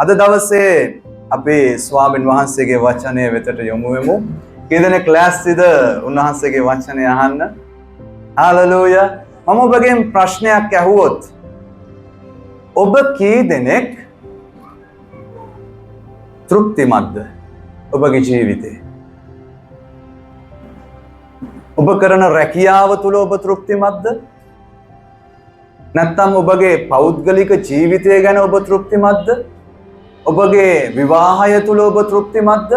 අද දවසේ අපි ස්වාමීන් වහන්සේගේ වචනය වෙතට යොමු වෙමු. කී දෙනෙක් ලෑස්තිද උන්වහන්සේගේ වචනය අහන්න? හාලෙලූයා. මම ඔබගෙන් ප්‍රශ්නයක් අහුවොත් ඔබ කී දෙනෙක් තෘප්තිමත්ද ඔබගේ ජීවිතේ? ඔබ කරන රැකියාව තුල ඔබ තෘප්තිමත්ද? නැත්නම් ඔබගේ පෞද්ගලික ජීවිතය ගැන ඔබ තෘප්තිමත්ද? ඔබගේ විවාහය තුල ඔබ තෘප්තිමත්ද?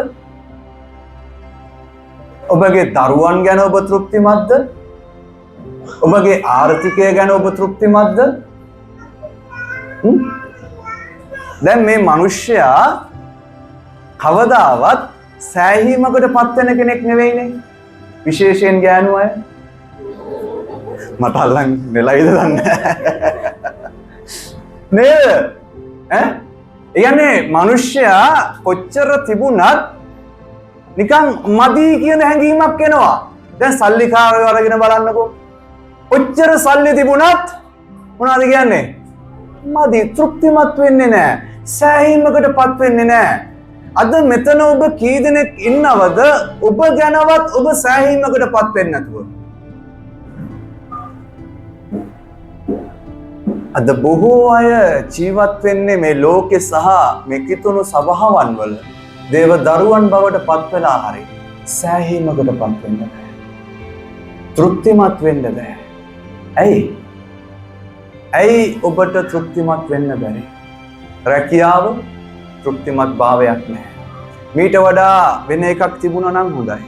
ඔබගේ දරුවන් ගැන ඔබ තෘප්තිමත්ද? ඔබගේ ආර්ථිකය ගැන ඔබ තෘප්තිමත්ද? දැන් මේ මිනිස්සයා කවදාවත් සෑහීමකට පත් වෙන කෙනෙක් නෙවෙයිනේ. විශේෂයෙන් ගෑනු අය. මට අල්ලන් වෙලයිද දන්නේ නේද? ඈ? කියන්නේ මිනිස්සයා කොච්චර තිබුණත් නිකන් මදි කියන හැඟීමක් එනවා. දැන් සල්ලිකාරයෝ අරගෙන බලන්නකෝ. කොච්චර සල්ලි තිබුණත් මොනවද කියන්නේ? මදි, තෘප්තිමත් වෙන්නේ නැහැ. සෑහීමකටපත් වෙන්නේ නැහැ. අද මෙතන ඔබ කී දෙනෙක් ඉන්නවද ඔබ ගැනවත් ඔබ සෑහීමකටපත් වෙන්නේ නැතුව? අද බොහෝ අය ජීවත් වෙන්නේ මේ ලෝකේ සහ මේ කිතුණු සබාවන් වල දේව දරුවන් බවට පත් වෙලා හරි සෑහීමකටපත් වෙන්න බෑ. තෘප්තිමත් වෙන්න බෑ. ඇයි ඔබට තෘප්තිමත් වෙන්න බැරි? රැකියාව තෘප්තිමත් භාවයක් නැහැ. මීට වඩා වෙන එකක් තිබුණා නම් හොඳයි.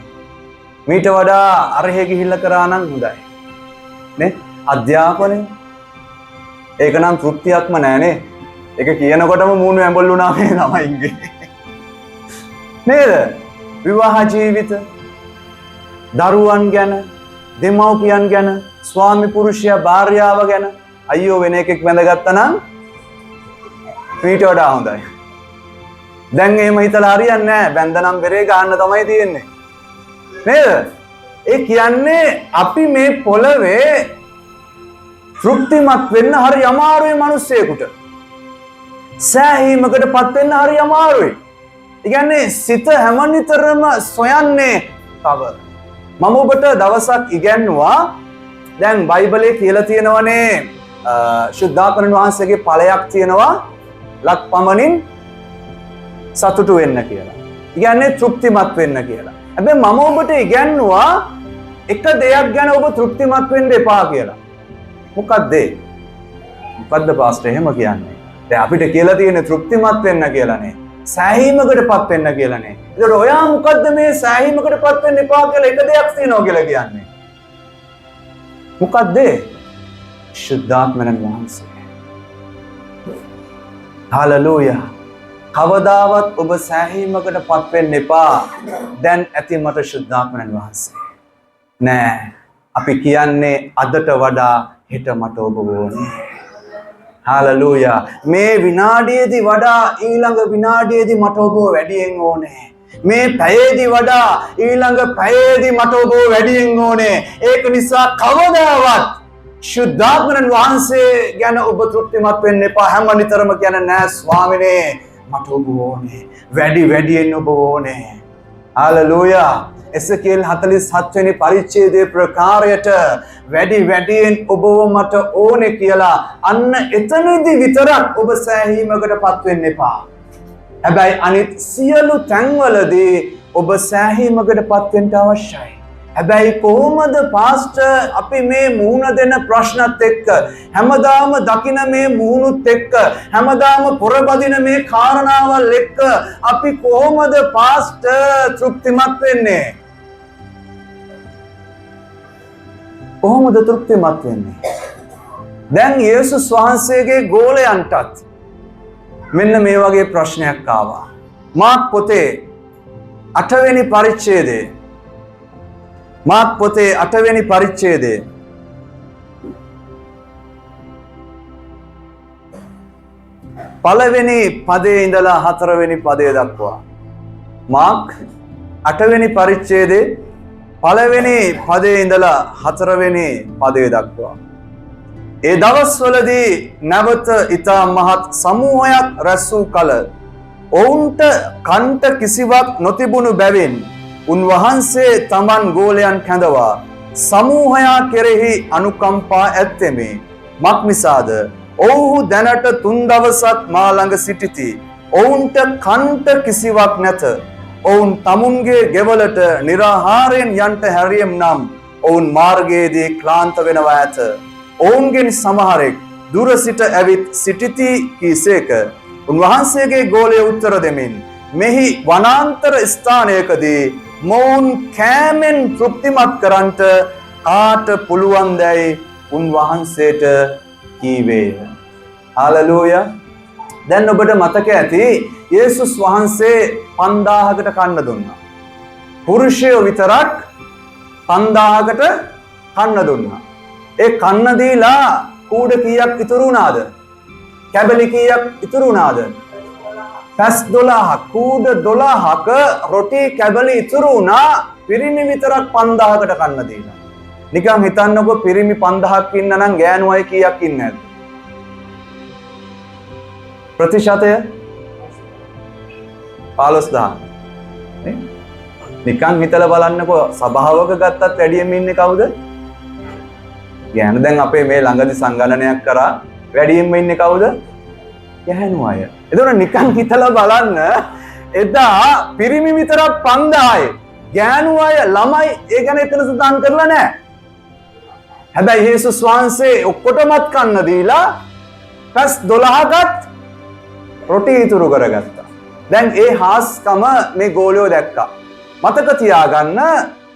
මීට වඩා අරහෙ ගිහිල්ලා කරා නම් හොඳයි. නේ? අධ්‍යාපනය ඒක නම් තෘප්තියක්ම නෑනේ. ඒක කියනකොටම මූණු ඇඹල් වුණා මේ ළමයින්ගේ. නේද? විවාහ ජීවිත, දරුවන් ගැන, දෙමව්පියන් ගැන, ස්වාමි පුරුෂයා භාර්යාව ගැන අයියෝ වෙන එකෙක් වැඳගත්තා නම් ඊට වඩා හොඳයි. දැන් එහෙම හිතලා හරියන්නේ නැහැ. බැන්දනම් බෙරේ ගන්න තමයි තියෙන්නේ. නේද? ඒ කියන්නේ අපි මේ පොළවේ තෘප්තිමත් වෙන්න හරි අමාරුයි මිනිස්සෙකුට. සෑහීමකටපත් වෙන්න හරි අමාරුයි. ඒ කියන්නේ සිත හැමනිතරම සොයන්නේ තව. මම ඔබට දවසක් ඉගැන්නුවා. දැන් බයිබලයේ කියලා තියෙනවනේ ශුද්ධාත්මයන් වහන්සේගේ ඵලයක් තියෙනවා ලක් පමණින් සතුටු වෙන්න කියලා. කියන්නේ තෘප්තිමත් වෙන්න කියලා. හැබැයි මම ඔබට ඉගැන්නුවා එක දෙයක් ගැන ඔබ තෘප්තිමත් වෙන්න එපා කියලා. මොකක්ද ඒ? මොකද්ද පාස්ටර් එහෙම කියන්නේ? දැන් අපිට කියලා තියෙන්නේ තෘප්තිමත් වෙන්න කියලානේ. සෑහීමකටපත් වෙන්න කියලානේ. ඒතකොට ඔයා මොකද්ද මේ සෑහීමකටපත් වෙන්න එපා කියලා එක දෙයක් තියෙනවා කියලා කියන්නේ? මොකක්ද ඒ? ශුද්ධාත්මයන් වහන්සේ. හාලෙලූයා. කවදාවත් ඔබ සෑහීමකටපත් වෙන්න එපා. දැන් ඇති මට ශුද්ධාත්මයන් වහන්සේ. නෑ. අපි කියන්නේ අදට වඩා හෙට මට ඔබ ඕනේ. හාලෙලූයා. මේ විනාඩියේදී වඩා ඊළඟ විනාඩියේදී මට ඔබ වැඩියෙන් ඕනේ. මේ පැයේදී වඩා ඊළඟ පැයේදී මට ඔබ වැඩියෙන් ඕනේ. ඒක නිසා කවදාවත් ශුද්ධාත්මයන් වහන්සේ ගැන ඔබ තෘප්තිමත් වෙන්න එපා. හැමනිතරම කියන නෑ ස්වාමිනේ මට ඔබ ඕනේ. වැඩියෙන් ඔබ ඕනේ. හාලෙලූයා. එසේකියල් 47 වෙනි පරිච්ඡේදයේ ප්‍රකාරයට වැඩියෙන් ඔබව මට ඕනේ කියලා අන්න එතනදී විතරක් ඔබ සෑහීමකටපත් වෙන්න එපා. හැබැයි අනිත් සියලු තැන්වලදී ඔබ සෑහීමකටපත් වෙන්න අවශ්‍යයි. හැබැයි කොහොමද පාස්ටර් අපි මේ මුහුණ දෙන ප්‍රශ්නත් එක්ක හැමදාම දකින මේ මුහුණුත් එක්ක හැමදාම පොරබදින මේ කාරණාවල් එක්ක අපි කොහොමද පාස්ටර් තෘප්තිමත් වෙන්නේ? කොහොමද තෘප්තිමත් වෙන්නේ? දැන් යේසුස් වහන්සේගේ ගෝලයන්ටත් මෙන්න මේ වගේ ප්‍රශ්නයක් ආවා. මාර්ක් පොතේ 8 වෙනි පරිච්ඡේදයේ මාර්ක් පොතේ 8 වෙනි පරිච්ඡේදයේ පළවෙනි පදයේ ඉඳලා 4 වෙනි පදය දක්වා. මාර්ක් 8 වෙනි පරිච්ඡේදයේ පළවෙනි පදයේ ඉඳලා 4 වෙනි පදය දක්වා. ඒ දවස්වලදී නැවත ඊතා මහත් සමූහයක් රැස් වූ කල ඔවුන්ට කන්ට කිසිවක් නොතිබුණු බැවින් උන්වහන්සේ තමන් ගෝලයන් කැඳවා සමූහයා කෙරෙහි අනුකම්පා ඇත්තෙමි. මක් නිසාද? ඔවුහු දැනට 3 දවසක් මා ළඟ සිටිති. ඔවුන්ට කන්ට කිසිවක් නැත. ඔවුන් තමුන්ගේ ගෙවලට निराहारයෙන් යන්ට හැරියම් නම් ඔවුන් මාර්ගයේදී ක්ලාන්ත වෙනවා ඇත. ඔවුන්ගෙන් සමහරෙක් දුර සිට ඇවිත් සිටිති කීසේක. උන්වහන්සේගේ ගෝලය උත්තර දෙමින් මෙහි වනාන්තර ස්ථානයකදී මොවුන් කෑමෙන් තෘප්තිමත් කරන්ට කාට පුළුවන් දැයි උන්වහන්සේට කීවේය. හාලෙලූයා. දැන් ඔබට මතක ඇති යේසුස් වහන්සේ 5000කට කන්න දුන්නා. පුරුෂයෝ විතරක් 5000කට කන්න දුන්නා. ඒ කන්න දීලා කූඩ කීයක් ඉතුරු වුණාද? කැබලි කීයක් ඉතුරු වුණාද? පැස් 12ක්. කූඩ 12ක රොටි කැබලි ඉතුරු වුණා. පිරිමි විතරක් 5000කට කන්න දීලා. නිකන් හිතන්නකෝ පිරිමි 5000ක් ඉන්න නම් ගෑනු අය කීයක් ඉන්නේ නැද්ද? ප්‍රතිශතය 15000. නේ? නිකන් හිතලා බලන්නකෝ සභාවක ගත්තත් වැඩියෙන් ඉන්නේ කවුද? ගෑනු. දැන් අපේ මේ ළඟදී සංගණනයක් කරා වැඩියෙන්ම ඉන්නේ කවුද? ගැහැණු අය. එතකොට නිකන් හිතලා බලන්න එදා පිරිමි විතරක් 5000යි. ගැහැණු අය ළමයි ඒ ගැන එතන සඳහන් කරලා නැහැ. හැබැයි යේසුස් වහන්සේ ඔක්කොටමත් කන්න දීලා පැස් 12කත් රොටි ඉතුරු කරගත්තා. දැන් ඒ හාස්කම මේ ගෝලියෝ දැක්කා. මතක තියාගන්න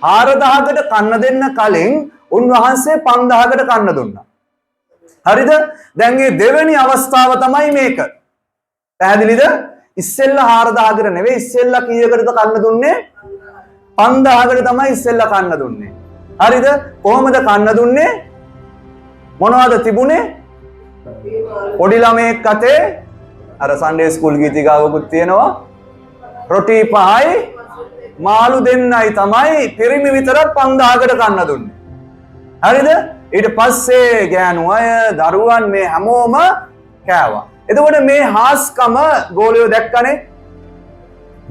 4000කට කන්න දෙන්න කලින් උන්වහන්සේ 5000කට කන්න දුන්නා. හරිද? දැන් මේ දෙවෙනි අවස්ථාව තමයි මේක. පැහැදිලිද? ඉස්සෙල්ලා 4000කට නෙවෙයි ඉස්සෙල්ලා කීයකටද කන්න දුන්නේ? 5000කට තමයි ඉස්සෙල්ලා කන්න දුන්නේ. හරිද? කොහොමද කන්න දුන්නේ? මොනවද තිබුණේ? පොඩි ළමයෙක් අතේ අර සන්ඩේ ස්කූල් ගීතිකාවකුත් තියෙනවා. රොටි 5යි මාළු 2යි තමයි පිරිමි විතරක් 5000කට කන්න දුන්නේ. හරිද? ඊට පස්සේ ගෑනු අය දරුවන් මේ හැමෝම කෑවා. එතකොට මේ හාස්කම ගෝලියෝ දැක්කනේ?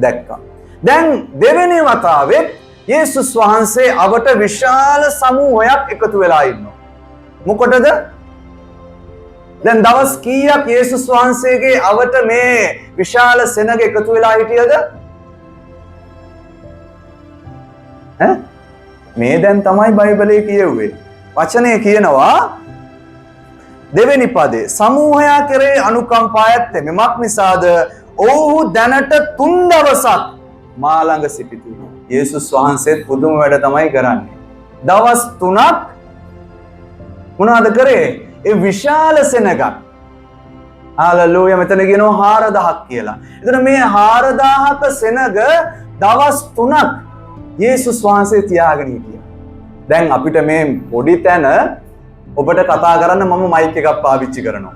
දැක්කා. දැන් දෙවෙනි වතාවෙත් යේසුස් වහන්සේ අවට විශාල සමූහයක් එකතු වෙලා ඉන්නවා. මොකටද? දැන් දවස් කීයක් යේසුස් වහන්සේගේ අවට මේ විශාල සෙනග එකතු වෙලා හිටියද? මේ දැන් තමයි බයිබලයේ කියුවේ. වචනේ කියනවා දෙවෙනි පදේ සමූහයා කෙරේ අනුකම්පා ඇත්තේ මෙමක් නිසාද ඔව්හු දැනට 3 දවසක් මා ළඟ සිටිති. යේසුස් වහන්සේත් පුදුම වැඩ තමයි කරන්නේ. දවස් 3ක් මොනවද කරේ? ඒ විශාල සෙනගක්. හාලෙලූයා. මෙතන කියනවා 4000ක් කියලා. එතන මේ 4000ක සෙනග දවස් 3ක් යේසුස් වහන්සේ තියාගෙන හිටියා. දැන් අපිට මේ පොඩි තැන ඔබට කතා කරන්න මම මයික් එකක් පාවිච්චි කරනවා.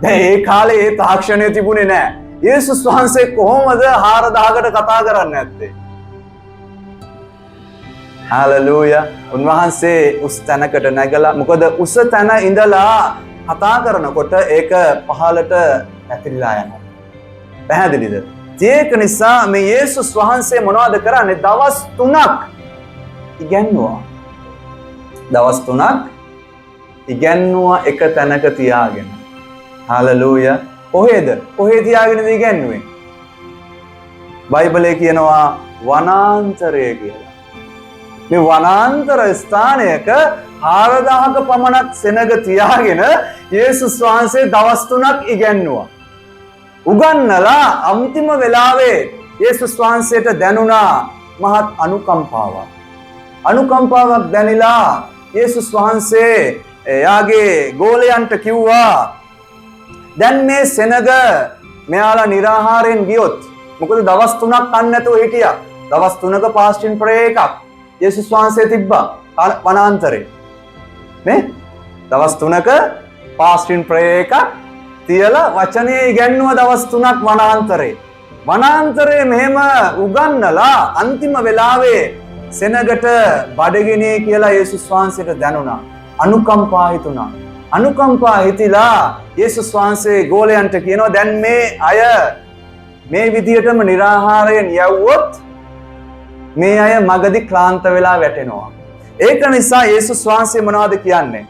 දැන් ඒ කාලේ ඒ තාක්ෂණය තිබුණේ නැහැ. යේසුස් වහන්සේ කොහොමද 4000කට කතා කරන්නේ නැත්තේ? හාලෙලූයා. උන්වහන්සේ උස් තැනකට නැගලා මොකද උස තැන ඉඳලා කතා කරනකොට ඒක පහළට පැතිරිලා යනවා. පැහැදිලිද? ඒක නිසා මේ යේසුස් වහන්සේ මොනවද කරන්නේ? දවස් 3ක් ඉගැන්නුවා. දවස් 3ක් ඉගැන්නුවා එක තැනක තියාගෙන. හාලෙලූයා. කොහෙද? කොහේ තියාගෙනද ඉගැන්නුවේ? බයිබලයේ කියනවා වනාන්තරය කියලා. මේ වනාන්තර ස්ථානයක 4000ක පමණක් සෙනග තියාගෙන යේසුස් වහන්සේ දවස් 3ක් ඉගැන්නුවා. උගන්නලා අන්තිම වෙලාවේ යේසුස් වහන්සේට දැනුණා මහත් අනුකම්පාවක්. අනුකම්පාවක් දැනිලා යේසුස් වහන්සේ එයාගේ ගෝලයන්ට කිව්වා දැන් මේ සෙනග මෙයාලා निराहारයෙන් ගියොත් මොකද දවස් 3ක් කන්න නැතුව හිටියා. දවස් 3ක ෆාස්ටින් ප්‍රේ එකක් යේසුස් වහන්සේ තිබ්බා වනාන්තරේ. නේ? දවස් 3ක ෆාස්ටින් ප්‍රේ එකක් තියලා වචනේ ඉගැන්නුවා දවස් 3ක් වනාන්තරේ. වනාන්තරේ මෙහෙම උගන්නලා අන්තිම වෙලාවේ සෙනගට බඩගිනේ කියලා යේසුස් වහන්සේට දැනුණා. අනුකම්පා හිතුණා. අනුකම්පා හිතිලා යේසුස් වහන්සේ ගෝලයන්ට කියනවා දැන් මේ අය මේ විදියටම निराහාරයෙන් යවුවොත් මේ අය මගදී ක්ලාන්ත වෙලා වැටෙනවා. ඒක නිසා යේසුස් වහන්සේ මොනවද කියන්නේ?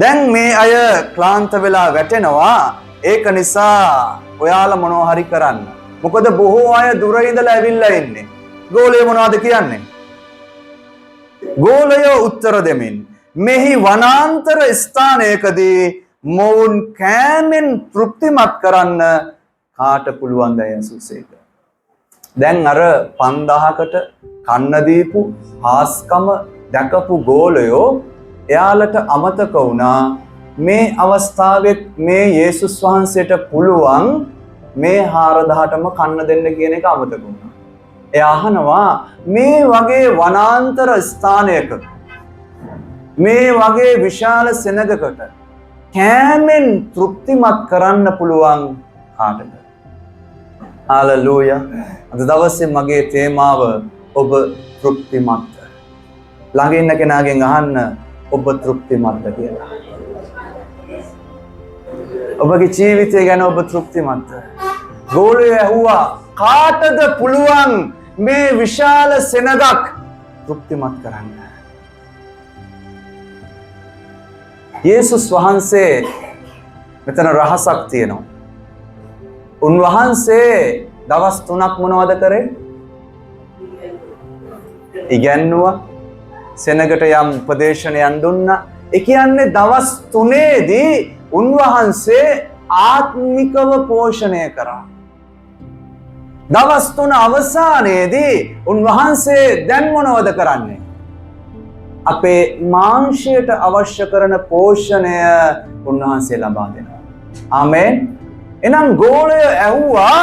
දැන් මේ අය ක්ලාන්ත වෙලා වැටෙනවා. ඒක නිසා ඔයාලා මොනවා හරි කරන්න. මොකද බොහෝ අය දුර ඉඳලා ඇවිල්ලා ඉන්නේ. ගෝලය මොනවද කියන්නේ? ගෝලය උත්තර දෙමින් මෙහි වනාන්තර ස්ථානයකදී මොවුන් කෑමෙන් තෘප්තිමත් කරන්න කාට පුළුවන්ද යසුසේක? දැන් අර 5000කට කන්න දීපු හාස්කම දැකපු ගෝලයෝ එයාලට අමතක වුණා මේ අවස්ථාවේ මේ යේසුස් වහන්සේට පුළුවන් මේ 4000ටම කන්න දෙන්න කියන එක අමතක වුණා. එයා අහනවා මේ වගේ වනාන්තර ස්ථානයක මේ වගේ විශාල සෙනගකට කෑමෙන් තෘප්තිමත් කරන්න පුළුවන් කාටද? හාලෙලූයා. අද දවසේ මගේ තේමාව ඔබ තෘප්තිමත්. ළඟ ඉන්න කෙනාගෙන් අහන්න ඔබ තෘප්තිමත්ද කියලා. ඔබගේ ජීවිතය ගැන ඔබ තෘප්තිමත්ද? ගෝලයා ඇහුවා කාටද පුළුවන් මේ විශාල සෙනගක් තෘප්තිමත් කරන්න? යේසුස් වහන්සේ මෙතන රහසක් තියෙනවා. උන්වහන්සේ දවස් 3ක් මොනවද කරේ? ඉගැන්නුවා. සෙනගට යම් උපදේශනයන් දුන්නා. ඒ කියන්නේ දවස් 3ේදී උන්වහන්සේ ආත්මිකව පෝෂණය කරා. දවස් 3 අවසානයේදී උන්වහන්සේ දැන් මොනවද කරන්නේ? අපේ මාංශයට අවශ්‍ය කරන පෝෂණය උන්වහන්සේ ලබා දෙනවා. ආමේන්. එහෙනම් ගෝලය ඇහුවා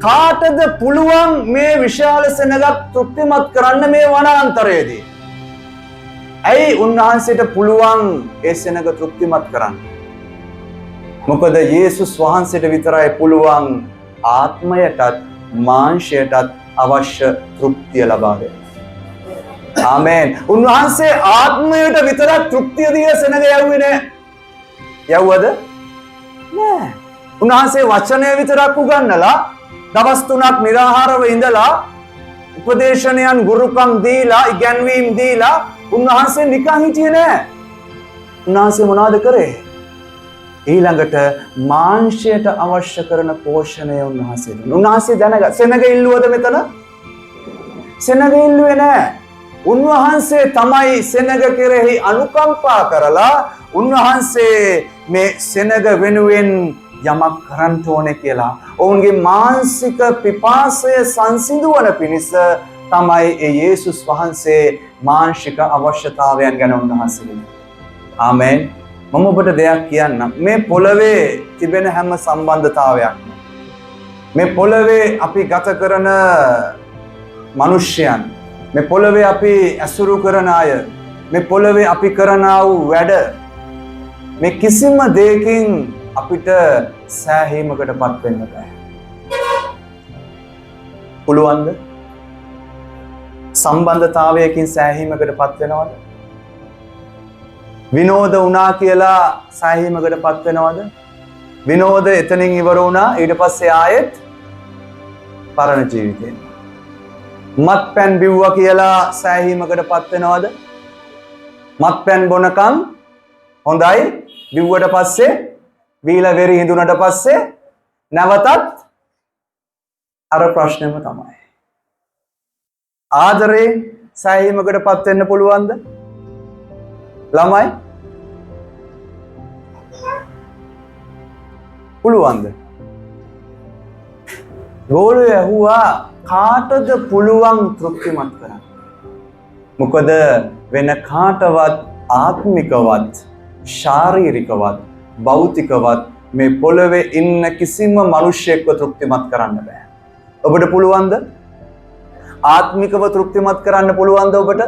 කාටද පුළුවන් මේ විශාල සෙනගක් තෘප්තිමත් කරන්න මේ වනාන්තරයේදී? ඇයි උන්වහන්සේට පුළුවන් ඒ සෙනග තෘප්තිමත් කරන්න? මොකද යේසුස් වහන්සේට විතරයි පුළුවන් ආත්මයටත් මාංශයටත් අවශ්‍ය තෘප්තිය ලබා දෙන්න. ආමේන්. උන්වහන්සේ ආත්මයට විතරක් තෘප්තිය දිය සෙනග යවුවේ නෑ. යවුවද? නෑ. උන්වහන්සේ වචනය විතරක් උගන්වලා දවස් 3ක් निराहारව ඉඳලා උපදේශනයන් ගුරුකම් දීලා ඉගැන්වීම් දීලා උන්වහන්සේ නිකන් හිටියේ නෑ. උන්වහන්සේ මොනවද කරේ? ඊළඟට මාංශයට අවශ්‍ය කරන පෝෂණය උන්වහන්සේ දුන්නා. උන්වහන්සේ දැනගත් සෙනග ඉල්ලුවද මෙතන? සෙනග ඉල්ලුවේ නෑ. උන්වහන්සේ තමයි සෙනග කෙරෙහි අනුකම්පා කරලා උන්වහන්සේ මේ සෙනග වෙනුවෙන් යමක් කරන්න ඕනේ කියලා ඔවුන්ගේ මානසික පිපාසය සංසිඳවන පිණිස තමයි ඒ යේසුස් වහන්සේ මානසික අවශ්‍යතාවයන් ගැන උන්වහන්සේ. ආමේන්. මම ඔබට දෙයක් කියන්නම්. මේ පොළවේ තිබෙන හැම සම්බන්ධතාවයක්ම මේ පොළවේ අපි ගත කරන මිනිස්යන්, මේ පොළවේ අපි ඇසුරු කරන අය, මේ පොළවේ අපි කරන වූ වැඩ, මේ කිසිම දෙයකින් අපිට සෑහීමකටපත් වෙන්න බෑ. පුළුවන්ද? සම්බන්ධතාවයකින් සෑහීමකටපත් වෙනවද? විනෝද වුණා කියලා සෑහීමකටපත් වෙනවද? විනෝද එතනින් ඉවර වුණා ඊට පස්සේ ආයෙත් පරණ ජීවිතේ. මත්පැන් බිව්වා කියලා සෑහීමකටපත් වෙනවද? මත්පැන් බොනකම් හොඳයි, බිව්වට පස්සේ වීලා වෙරි හිඳුනට පස්සේ නැවතත් අර ප්‍රශ්නෙම තමයි. ආදරේ සෑහීමකටපත් වෙන්න පුළුවන්ද? ළමයි පුළුවන්ද? ගෝලය ඇහුවා කාටද පුළුවන් තෘප්තිමත් කරන්න? මොකද වෙන කාටවත් ආත්මිකවත් ශාරීරිකවත් භෞතිකවත් මේ පොළවේ ඉන්න කිසිම මිනිසෙක්ව තෘප්තිමත් කරන්න බෑ. ඔබට පුළුවන්ද? ආත්මිකව තෘප්තිමත් කරන්න පුළුවන්ද ඔබට?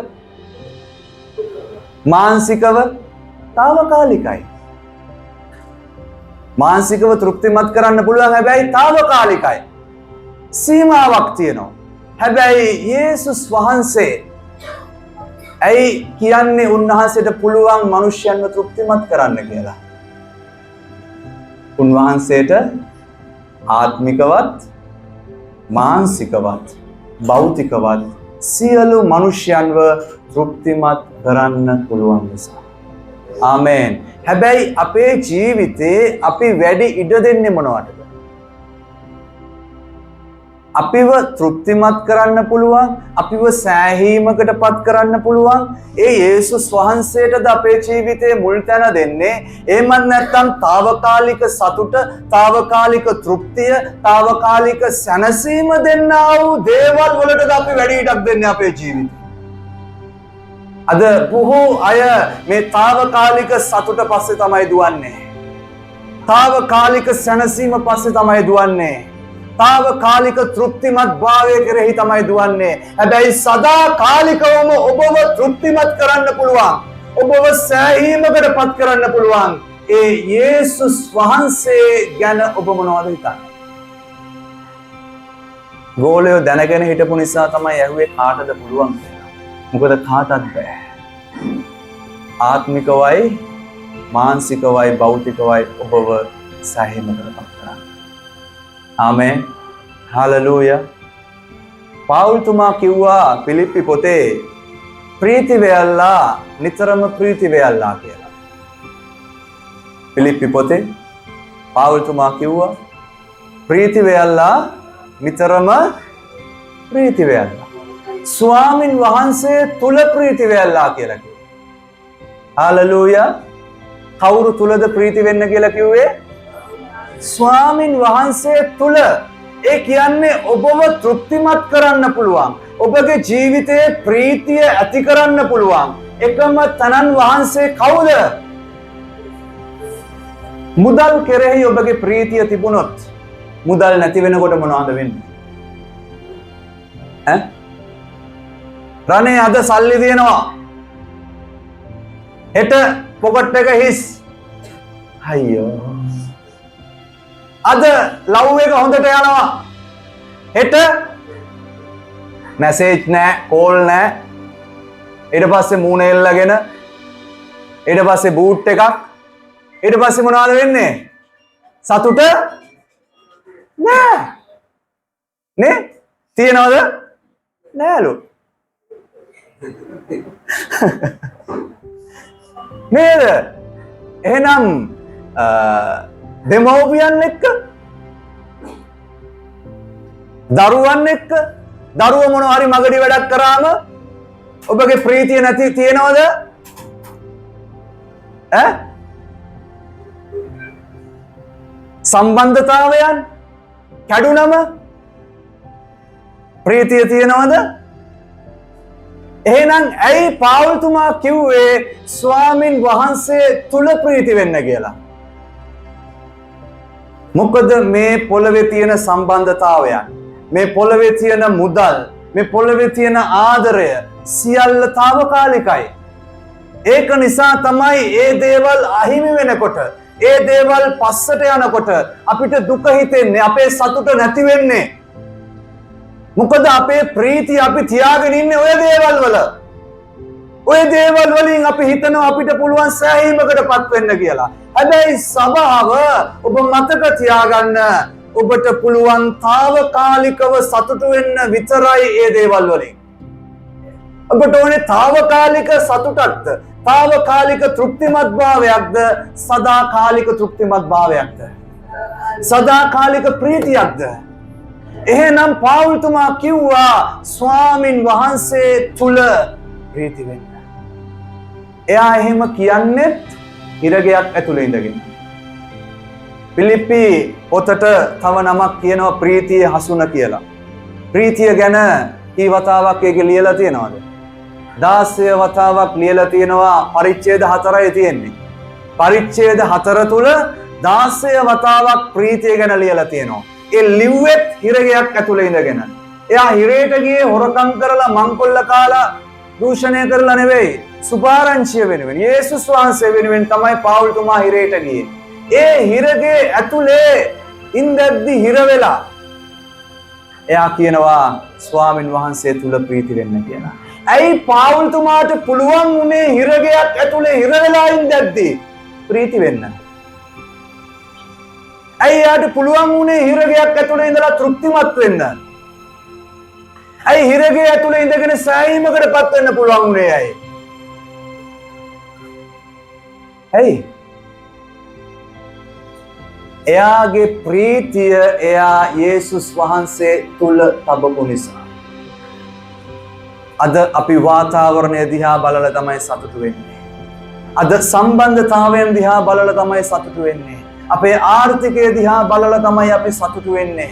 මානසිකව తాවකාලිකයි. මානසිකව තෘප්තිමත් කරන්න පුළුවන්, හැබැයි తాවකාලිකයි. සීමාවක් තියෙනවා. හැබැයි යේසුස් වහන්සේ ඇයි කියන්නේ උන්වහන්සේට පුළුවන් මිනිස්යන්ව තෘප්තිමත් කරන්න කියලා? උන්වහන්සේට ආත්මිකවත් මානසිකවත් භෞතිකවත් සියලු මනුෂ්‍යයන්ව තෘප්තිමත් කරන්න පුළුවන් නිසා. ආමේන්. හැබැයි අපේ ජීවිතේ අපි වැඩි ඉඩ දෙන්නේ මොනවටද? අපිව තෘප්තිමත් කරන්න පුළුවන්, අපිව සෑහීමකට පත් කරන්න පුළුවන් ඒ යේසුස් වහන්සේටද අපේ ජීවිතයේ මුල් තැන දෙන්නේ. එහෙමත් නැත්නම් తాවකාලික සතුට, తాවකාලික තෘප්තිය, తాවකාලික සැනසීම දෙන්නා වූ දේවල් වලටද අපි වැඩි ඉඩක් දෙන්නේ අපේ ජීවිතේ. අද බොහෝ අය මේ తాවකාලික සතුට පස්සේ තමයි දුවන්නේ. తాවකාලික සැනසීම පස්සේ තමයි දුවන්නේ. తాවකාලික තෘප්තිමත් භාවය කෙරෙහි තමයි දුවන්නේ. හැබැයි සදාකාලිකවම ඔබව තෘප්තිමත් කරන්න පුළුවන්, ඔබව සෑහීමකට පත් කරන්න පුළුවන් ඒ යේසුස් වහන්සේ ගැන ඔබ මොනවද හිතන්නේ? ගෝලයෝ දැනගෙන හිටපු නිසා තමයි ඇහුවේ කාටද පුළුවන් කියලා. මොකද කාටවත් බෑ. ආත්මිකවයි මානසිකවයි භෞතිකවයි ඔබව සෑහීමකට පත් කරන්න. ආමේන්. හලෙලූයා. පවුල් තුමා කිව්වා පිලිප්පි පොතේ ප්‍රීති වේල්ලා නිතරම ප්‍රීති වේල්ලා කියලා. පිලිප්පි පොතේ පවුල් තුමා කිව්වා ප්‍රීති වේල්ලා නිතරම ප්‍රීති වේල්ලා. ස්වාමින් වහන්සේ තුල ප්‍රීති වේල්ලා කියලා කිව්වා. හලෙලූයා. කවුරු තුලද ප්‍රීති වෙන්න කියලා කිව්වේ? ස්වාමින් වහන්සේ තුල. ඒ කියන්නේ ඔබව තෘප්තිමත් කරන්න පුළුවන්, ඔබගේ ජීවිතයේ ප්‍රීතිය ඇති කරන්න පුළුවන් එකම තනන් වහන්සේ කවුද? මුදල් කෙරෙහි ඔබගේ ප්‍රීතිය තිබුණොත් මුදල් නැති වෙනකොට මොනවද වෙන්නේ? රණේ අද සල්ලි තියෙනවා, හෙට පොකට් එක හිස්. අයියෝ. අද ලව් එක හොඳට යනවා, හෙට මැසේජ් නෑ, කෝල් නෑ. ඊට පස්සේ මූණ එල්ලගෙන, ඊට පස්සේ බූට් එකක්, ඊට පස්සේ මොනවද වෙන්නේ? සතුට නෑ නේ? තියනවද? නෑලු. නේද? එහෙනම් දෙමව්පියන් එක්ක, දරුවන් එක්ක, දරුවෝ මොනවා හරි මගඩි වැඩක් කරාම ඔබගේ ප්‍රීතිය නැති තියනවද? සම්බන්ධතාවයන් කැඩුනම ප්‍රීතිය තියනවද? එහෙනම් ඇයි පාවුල්තුමා කිව්වේ ස්වාමින් වහන්සේ තුල ප්‍රීති වෙන්න කියලා? මොකද මේ පොළවේ තියෙන සම්බන්ධතාවයන්, මේ පොළවේ තියෙන මුදල්, මේ පොළවේ තියෙන ආදරය සියල්ල తాවකාලිකයි. ඒක නිසා තමයි ඒ දේවල් අහිමි වෙනකොට, ඒ දේවල් පස්සට යනකොට අපිට දුක හිතෙන්නේ, අපේ සතුට නැති වෙන්නේ. මොකද අපේ ප්‍රීතිය අපි තියාගෙන ඉන්නේ ඔය දේවල් වල. ඔය දේවල් වලින් අපි හිතනවා අපිට පුළුවන් සෑහීමකටපත් වෙන්න කියලා. හැබැයි සබාව ඔබ මතක තියාගන්න, ඔබට පුළුවන් తాවකාලිකව සතුටු වෙන්න විතරයි ඒ දේවල් වලින්. ඔබට ඕනේ తాවකාලික සතුටක්ද, తాවකාලික තෘප්තිමත් භාවයක්ද, සදාකාලික තෘප්තිමත් භාවයක්ද, සදාකාලික ප්‍රීතියක්ද? එහෙනම් පාවුල්තුමා කිව්වා ස්වාමින් වහන්සේ තුල ප්‍රීති වෙන්න. එයා එහෙම කියන්නේත් හිරගයක් ඇතුළේ ඉඳගෙන. පිලිප්පි පොතට තව නමක් කියනවා ප්‍රීතිය හසුන කියලා. ප්‍රීතිය ගැන කී වතාවක් ඒක ලියලා තියෙනවද? 16 වතාවක් ලියලා තියෙනවා. පරිච්ඡේද 4යි තියෙන්නේ. පරිච්ඡේද 4 තුල 16 වතාවක් ප්‍රීතිය ගැන ලියලා තියෙනවා. ඒ ලිව්වෙත් හිරගයක් ඇතුළේ ඉඳගෙන. එයා හිරේට ගියේ හොරකම් කරලා, මංකොල්ල කාලා, දූෂණය කරලා නෙවෙයි. සුභාරංචිය වෙනුවෙන්, යේසුස් වහන්සේ වෙනුවෙන් තමයි පාවුල්තුමා හිරේට ගියේ. ඒ හිරගේ ඇතුලේ ඉඳද්දි හිර වෙලා එයා කියනවා ස්වාමින් වහන්සේ තුල ප්‍රීති වෙන්න කියලා. ඇයි පාවුල්තුමාට පුළුවන් උනේ හිරගයක් ඇතුලේ හිර වෙලා ඉඳද්දි ප්‍රීති වෙන්න? ඇයි යාට පුළුවන් වුණේ හිරගයක් ඇතුලේ ඉඳලා තෘප්තිමත් වෙන්න? ඇයි හිරගේ ඇතුලේ ඉඳගෙන සෑහීමකටපත් වෙන්න පුළුවන් වුණේ ඇයි? ඇයි? එයාගේ ප්‍රීතිය එයා යේසුස් වහන්සේ තුල තබපු නිසා. අද අපි වාතාවරණය දිහා බලලා තමයි සතුටු වෙන්නේ. අද සම්බන්ධතාවයන් දිහා බලලා තමයි සතුටු වෙන්නේ. අපේ ආර්ථිකය දිහා බලලා තමයි අපි සතුටු වෙන්නේ.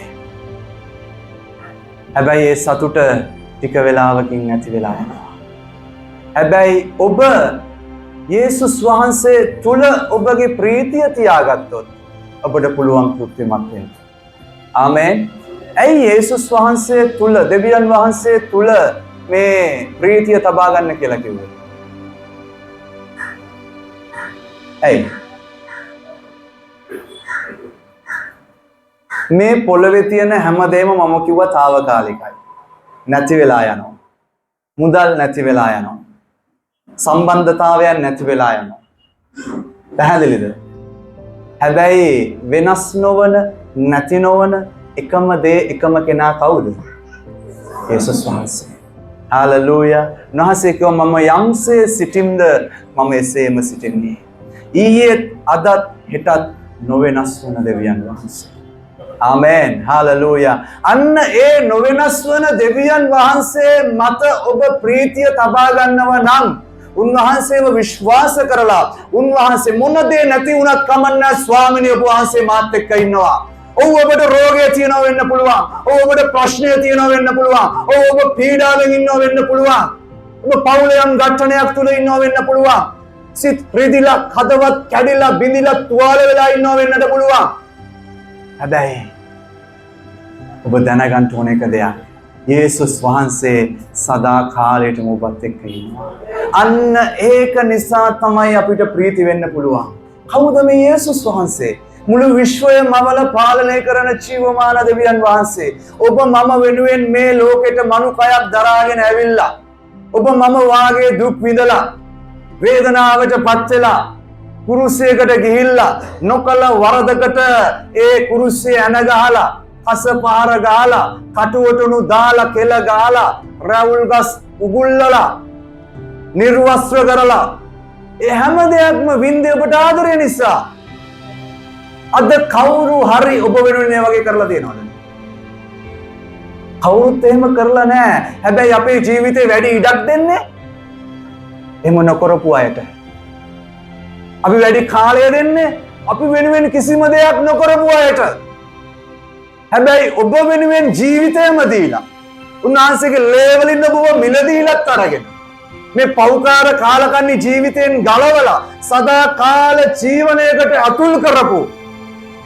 හැබැයි ඒ සතුට ටික වෙලාවකින් නැති වෙලා යනවා. හැබැයි ඔබ යේසුස් වහන්සේ තුල ඔබගේ ප්‍රීතිය තියාගත්තොත් ඔබට පුළුවන් තෘප්තිමත් වෙන්න. ආමේන්. ඇයි යේසුස් වහන්සේ තුල දෙවියන් වහන්සේ තුල මේ ප්‍රීතිය තබා ගන්න කියලා කිව්වේ? ඇයි? මේ පොළවේ තියෙන හැමදේම මම කිව්වා తాවකාලිකයි. නැති වෙලා යනවා. මුදල් නැති වෙලා යනවා. සම්බන්ධතාවයන් නැති වෙලා යනවා. පැහැදිලිද? හැබැයි වෙනස් නොවන නැති නොවන එකම දේ එකම කෙනා කවුද? යේසුස් වහන්සේ. හාලෙලූයා. උන්වහන්සේ කිව්වා මම යම්සේ සිටින්ද මම එසේම සිටින්නේ. ඊයේ අදත් හෙටත් නොවෙනස් වන දෙවියන් වහන්සේ. ආමේන්. හාලෙලූයා. අන්න ඒ නොවෙනස් වන දෙවියන් වහන්සේ මත ඔබ ප්‍රීතිය තබා ගන්නව නම් උන්වහන්සේව විශ්වාස කරලා උන්වහන්සේ මොන දේ නැති වුණත් කමන්නේ ස්වාමිනේ ඔබ වහන්සේ මාත් එක්ක ඉන්නවා. ඔව් ඔබට රෝගය තියෙනවා වෙන්න පුළුවන්. ඔව් ඔබට ප්‍රශ්නය තියෙනවා වෙන්න පුළුවන්. ඔව් ඔබ පීඩාවෙන් ඉන්නවා වෙන්න පුළුවන්. ඔබ පවුලේ යම් ගැටණයක් තුල ඉන්නවා වෙන්න පුළුවන්. සිත් රිදිලා හදවත් කැඩිලා බිඳිලා තුවාල වෙලා ඉන්නවා වෙන්නට පුළුවන්. හැබැයි ඔබ දැනගන්න ඕන එක දෙයක්. යේසුස් වහන්සේ සදා කාලයටම ඔබත් එක්ක ඉන්නවා. අන්න ඒක නිසා තමයි අපිට ප්‍රීති වෙන්න පුළුවන්. කවුද මේ යේසුස් වහන්සේ? මුළු විශ්වයම මවල පාලනය කරන ජීවමාන දෙවියන් වහන්සේ. ඔබ මම වෙනුවෙන් මේ ලෝකෙට මනුකයක් දරාගෙන ඇවිල්ලා ඔබ මම වාගේ දුක් විඳලා වේදනාවට පත් වෙලා කුරුසයකට ගිහිල්ලා නොකල වරදකට ඒ කුරුසයේ ඇන ගහලා අසපාර ගාලා කටුවටුණු දාලා කෙල ගාලා රැවුල් ගස් උගුල්ලලා නිර්වස්ත්‍ර කරලා ඒ හැම දෙයක්ම වින්දේ ඔබට ආදරය නිසා. අද කවුරු හරි ඔබ වෙනුවෙන් මේ වගේ කරලා තියෙනවද? කවුරුත් එහෙම කරලා නැහැ. හැබැයි අපේ ජීවිතේ වැඩි ඉඩක් දෙන්නේ එහෙම නොකරපු අයට. අපි වැඩි කාලය දෙන්නේ අපි වෙනුවෙන් කිසිම දෙයක් නොකරපු අයට. හැබැයි ඔබ වෙනුවෙන් ජීවිතයම දීලා උන්වහන්සේගේ ලේවලින් ඔබව මිලදීලත් අරගෙන මේ පෞකාර කාලකන්ණි ජීවිතයෙන් ගලවලා සදා කාල ජීවනයකට අතුල් කරපු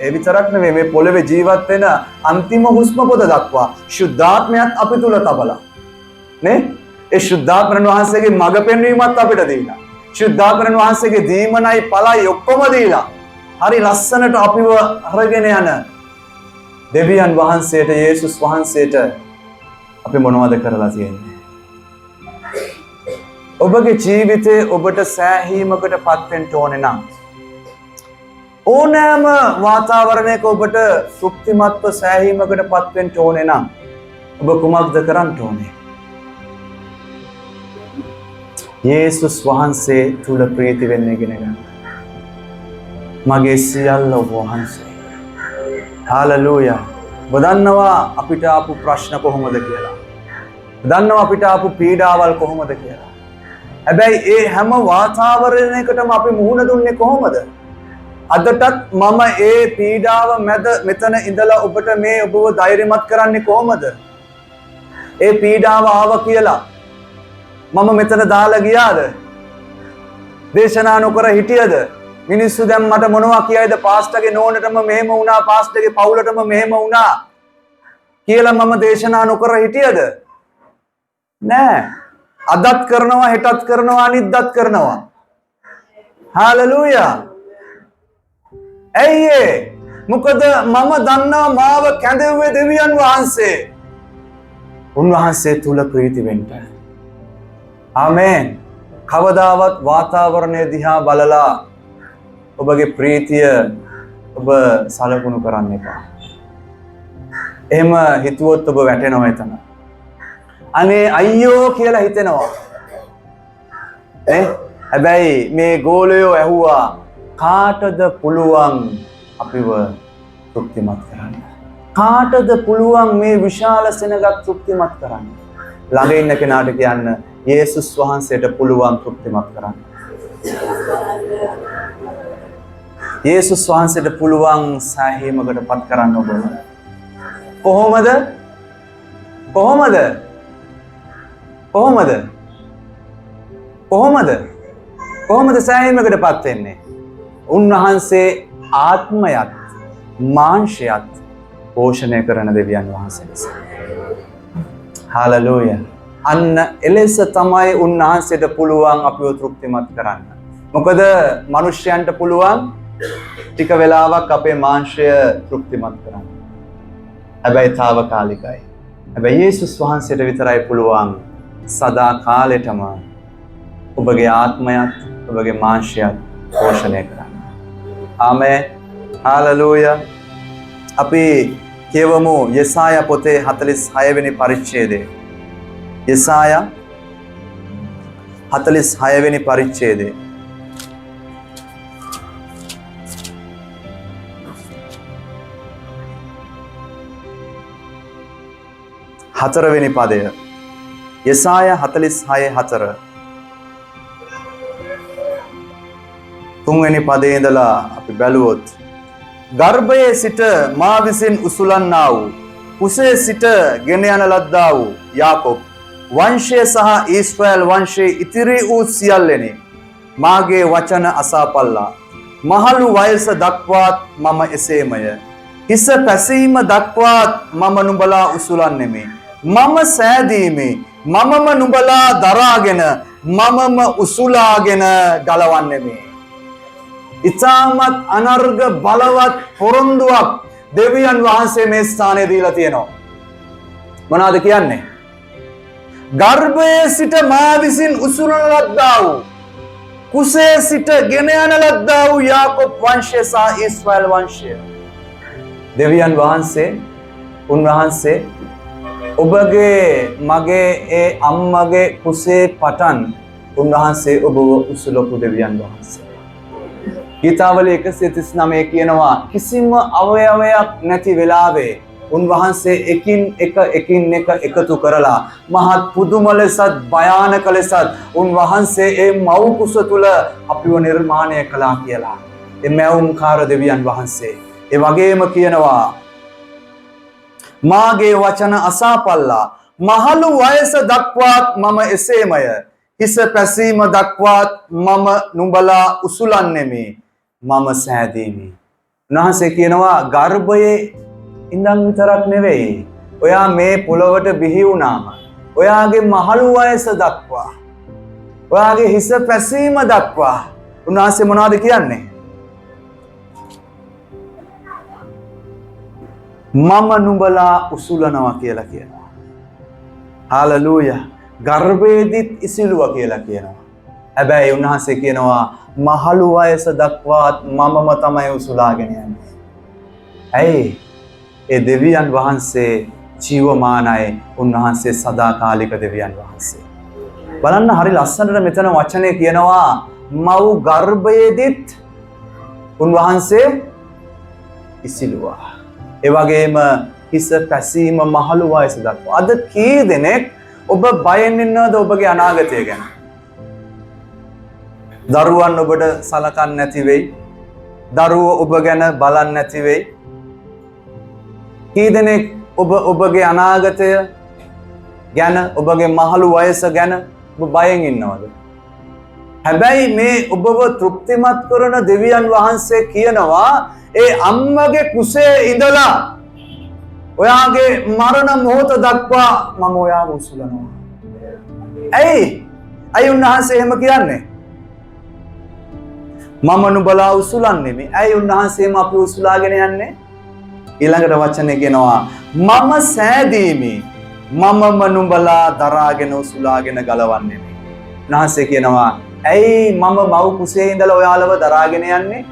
ඒ විතරක් නෙවෙයි මේ පොළවේ ජීවත් වෙන අන්තිම හුස්ම පොද දක්වා ශුද්ධාත්මයත් අපි තුල තබලා නේ ඒ ශුද්ධාත්මයන් වහන්සේගේ මඟ පෙන්වීමත් අපිට දීලා ශුද්ධාත්මයන් වහන්සේගේ දීමනයි පළයි ඔක්කොම දීලා හරි ලස්සනට අපිව අරගෙන යන දෙවියන් වහන්සේට යේසුස් වහන්සේට අපි මොනවද කරලා තියෙන්නේ? ඔබගේ ජීවිතේ ඔබට සෑහීමකට පත් වෙන්න ඕනේ නම් ඕනෑම වාතාවරණයක ඔබට තෘප්තිමත්ව සෑහීමකට පත් වෙන්න ඕනේ නම් ඔබ කුමක්ද කරන්න ඕනේ? යේසුස් වහන්සේ තුල ප්‍රීති වෙන්න ඉගෙන ගන්න. මගේ සියල්ල ඔබ වහන්සේ. හාලෙලූයා. ඔබ දන්නවා අපිට ආපු ප්‍රශ්න කොහොමද කියලා. දන්නවා අපිට ආපු පීඩාවල් කොහොමද කියලා. හැබැයි ඒ හැම වාතාවරණයකටම අපි මුහුණ දුන්නේ කොහොමද? අදටත් මම ඒ පීඩාව මැද මෙතන ඉඳලා ඔබට මේ ඔබව ධෛර්යමත් කරන්නේ කොහොමද? ඒ පීඩාව ආව කියලා මම මෙතන දාලා ගියාද? දේශනා නොකර හිටියද? මිනිස්සු දැන් මට මොනවා කියයිද? පාස්ටර්ගේ නෝනටම මෙහෙම වුණා, පාස්ටර්ගේ පවුලටම මෙහෙම වුණා කියලා මම දේශනා නොකර හිටියද? නෑ. අදත් කරනවා, හෙටත් කරනවා, අනිද්දාත් කරනවා. හාලෙලූයා. ඇයි මොකද මම දන්නවා මාව කැඳවුවේ දෙවියන් වහන්සේ. උන්වහන්සේ තුල ප්‍රීති වෙන්න. ආමේන්. කවදාවත් වාතාවරණය දිහා බලලා ඔබගේ ප්‍රීතිය ඔබ සලකුණු කරන්න එපා. එහෙම හිතුවොත් ඔබ වැටෙනවා එතන. අනේ අයියෝ කියලා හිතෙනවා. හැබැයි මේ ගෝලයෝ ඇහුවා කාටද පුළුවන් අපිව තෘප්තිමත් කරන්න? කාටද පුළුවන් මේ විශාල සෙනගක් තෘප්තිමත් කරන්න? ළඟ ඉන්න කෙනාට කියන්න යේසුස් වහන්සේට පුළුවන් තෘප්තිමත් කරන්න. යේසුස් වහන්සේට පුළුවන් සෑහීමකට පත් කරන්න ඔබ. කොහොමද? කොහොමද? කොහොමද? කොහොමද? කොහොමද සෑහීමකට පත් වෙන්නේ? උන්වහන්සේ ආත්මයත් මාංශයත් පෝෂණය කරන දෙවියන් වහන්සේ නිසා. හාලලූයා. අන්න එලෙස තමයි උන්වහන්සේට පුළුවන් අපිව තෘප්තිමත් කරන්න. මොකද මිනිස්යන්ට පුළුවන් ටික වෙලාවක් අපේ මාංශය තෘප්තිමත් කරන්න. හැබැයි తాවකාලිකයි. හැබැයි යේසුස් වහන්සේට විතරයි පුළුවන් සදා කාලෙටම ඔබගේ ආත්මයත් ඔබගේ මාංශයත් පෝෂණය කරන්න. ආමේන්. හාලලූයා. අපි කියවමු යෙසායා පොතේ 46 වෙනි පරිච්ඡේදය. යෙසායා 46 වෙනි පරිච්ඡේදය. 4 වෙනි පදය. යෙසායා 46:4. 3 වෙනි පදයේ ඉඳලා අපි බැලුවොත් ගර්භයේ සිට මා විසින් උසුලන්නා වූ කුසේ සිට ගෙන යන ලද්දා වූ යාකොබ් වංශය සහ ඊශ්‍රායල් වංශයේ ඉතිරි වූ සියල්ලෙනි මාගේ වචන අසාපල්ලා. මහලු වයස දක්වාත් මම එසේමය. හිස පැසීම දක්වාත් මම නුඹලා උසුලන්නෙමි. මම සෑදීමි. මමම නුඹලා දරාගෙන මමම උසුලාගෙන ගලවන්නෙමි. ඉතාමත් අනර්ග බලවත් පොරොන්දුවක් දෙවියන් වහන්සේ මේ ස්ථානයේ දීලා තියෙනවා. මොනවද කියන්නේ? ගර්භයේ සිට මා විසින් උසුලන ලද්දා වූ කුසේ සිට ගෙන යන ලද්දා වූ යාකොබ් වංශය සහ ඊශ්‍රායල් වංශය. දෙවියන් වහන්සේ උන්වහන්සේ ඔබගේ මගේ ඒ අම්මගේ කුසේ පටන් උන්වහන්සේ ඔබව උසුලපු දෙවියන් වහන්සේ. ගීතාවලිය 139 කියනවා කිසිම අවයවයක් නැති වෙලාවේ උන්වහන්සේ එකින් එක එකතු කරලා මහත් පුදුම ලෙසත් භයානක ලෙසත් උන්වහන්සේ ඒ මව් කුස තුල අපිව නිර්මාණය කළා කියලා. ඒ මැවුම්කාර දෙවියන් වහන්සේ. ඒ වගේම කියනවා මාගේ වචන අසාපල්ලා මහලු වයස දක්වාත් මම එසේමය. හිස පැසීම දක්වාත් මම නුඹලා උසුලන්නෙමි. මම සෑදීමි. උන්වහන්සේ කියනවා ගර්භයේ ඉඳන් විතරක් නෙවෙයි. ඔයා මේ පොළොවට බිහි වුණාම ඔයාගේ මහලු වයස දක්වා ඔයාගේ හිස පැසීම දක්වා උන්වහන්සේ මොනවද කියන්නේ? මම නුඹලා උසුලනවා කියලා කියනවා. හාලලූයා. ගර්භයේදීත් ඉසිලුවා කියලා කියනවා. හැබැයි උන්වහන්සේ කියනවා මහලු වයස දක්වාත් මමම තමයි උසුලාගෙන යන්නේ. ඇයි? ඒ දෙවියන් වහන්සේ ජීවමානයි. උන්වහන්සේ සදාකාලික දෙවියන් වහන්සේ. බලන්න හරි ලස්සනට මෙතන වචනේ කියනවා මව් ගර්භයේදීත් උන්වහන්සේ ඉසිලුවා. ඒ වගේම හිස පැසීම මහලු වයස දක්වා. අද කී දෙනෙක් ඔබ බයෙන් ඉන්නවද ඔබගේ අනාගතය ගැන? දරුවන් ඔබට සලකන්නේ නැති වෙයි. දරුවෝ ඔබ ගැන බලන්නේ නැති වෙයි. කී දෙනෙක් ඔබගේ අනාගතය ගැන ඔබගේ මහලු වයස ගැන ඔබ බයෙන් ඉන්නවද? හැබැයි මේ ඔබව තෘප්තිමත් කරන දෙවියන් වහන්සේ කියනවා ඒ අම්මගේ කුසේ ඉඳලා ඔයාගේ මරණ මොහොත දක්වා මම ඔයාව උසුලනවා. ඇයි? ඇයි උන්වහන්සේ එහෙම කියන්නේ? මම නුඹලා උසුලන්නෙමි. ඇයි උන්වහන්සේම අපි උසුලාගෙන යන්නේ? ඊළඟට වචනේ කියනවා මම සෑදීමි. මමම නුඹලා දරාගෙන උසුලාගෙන ගලවන්නෙමි. උන්වහන්සේ කියනවා ඇයි මම මව් කුසේ ඉඳලා ඔයාලව දරාගෙන යන්නේ?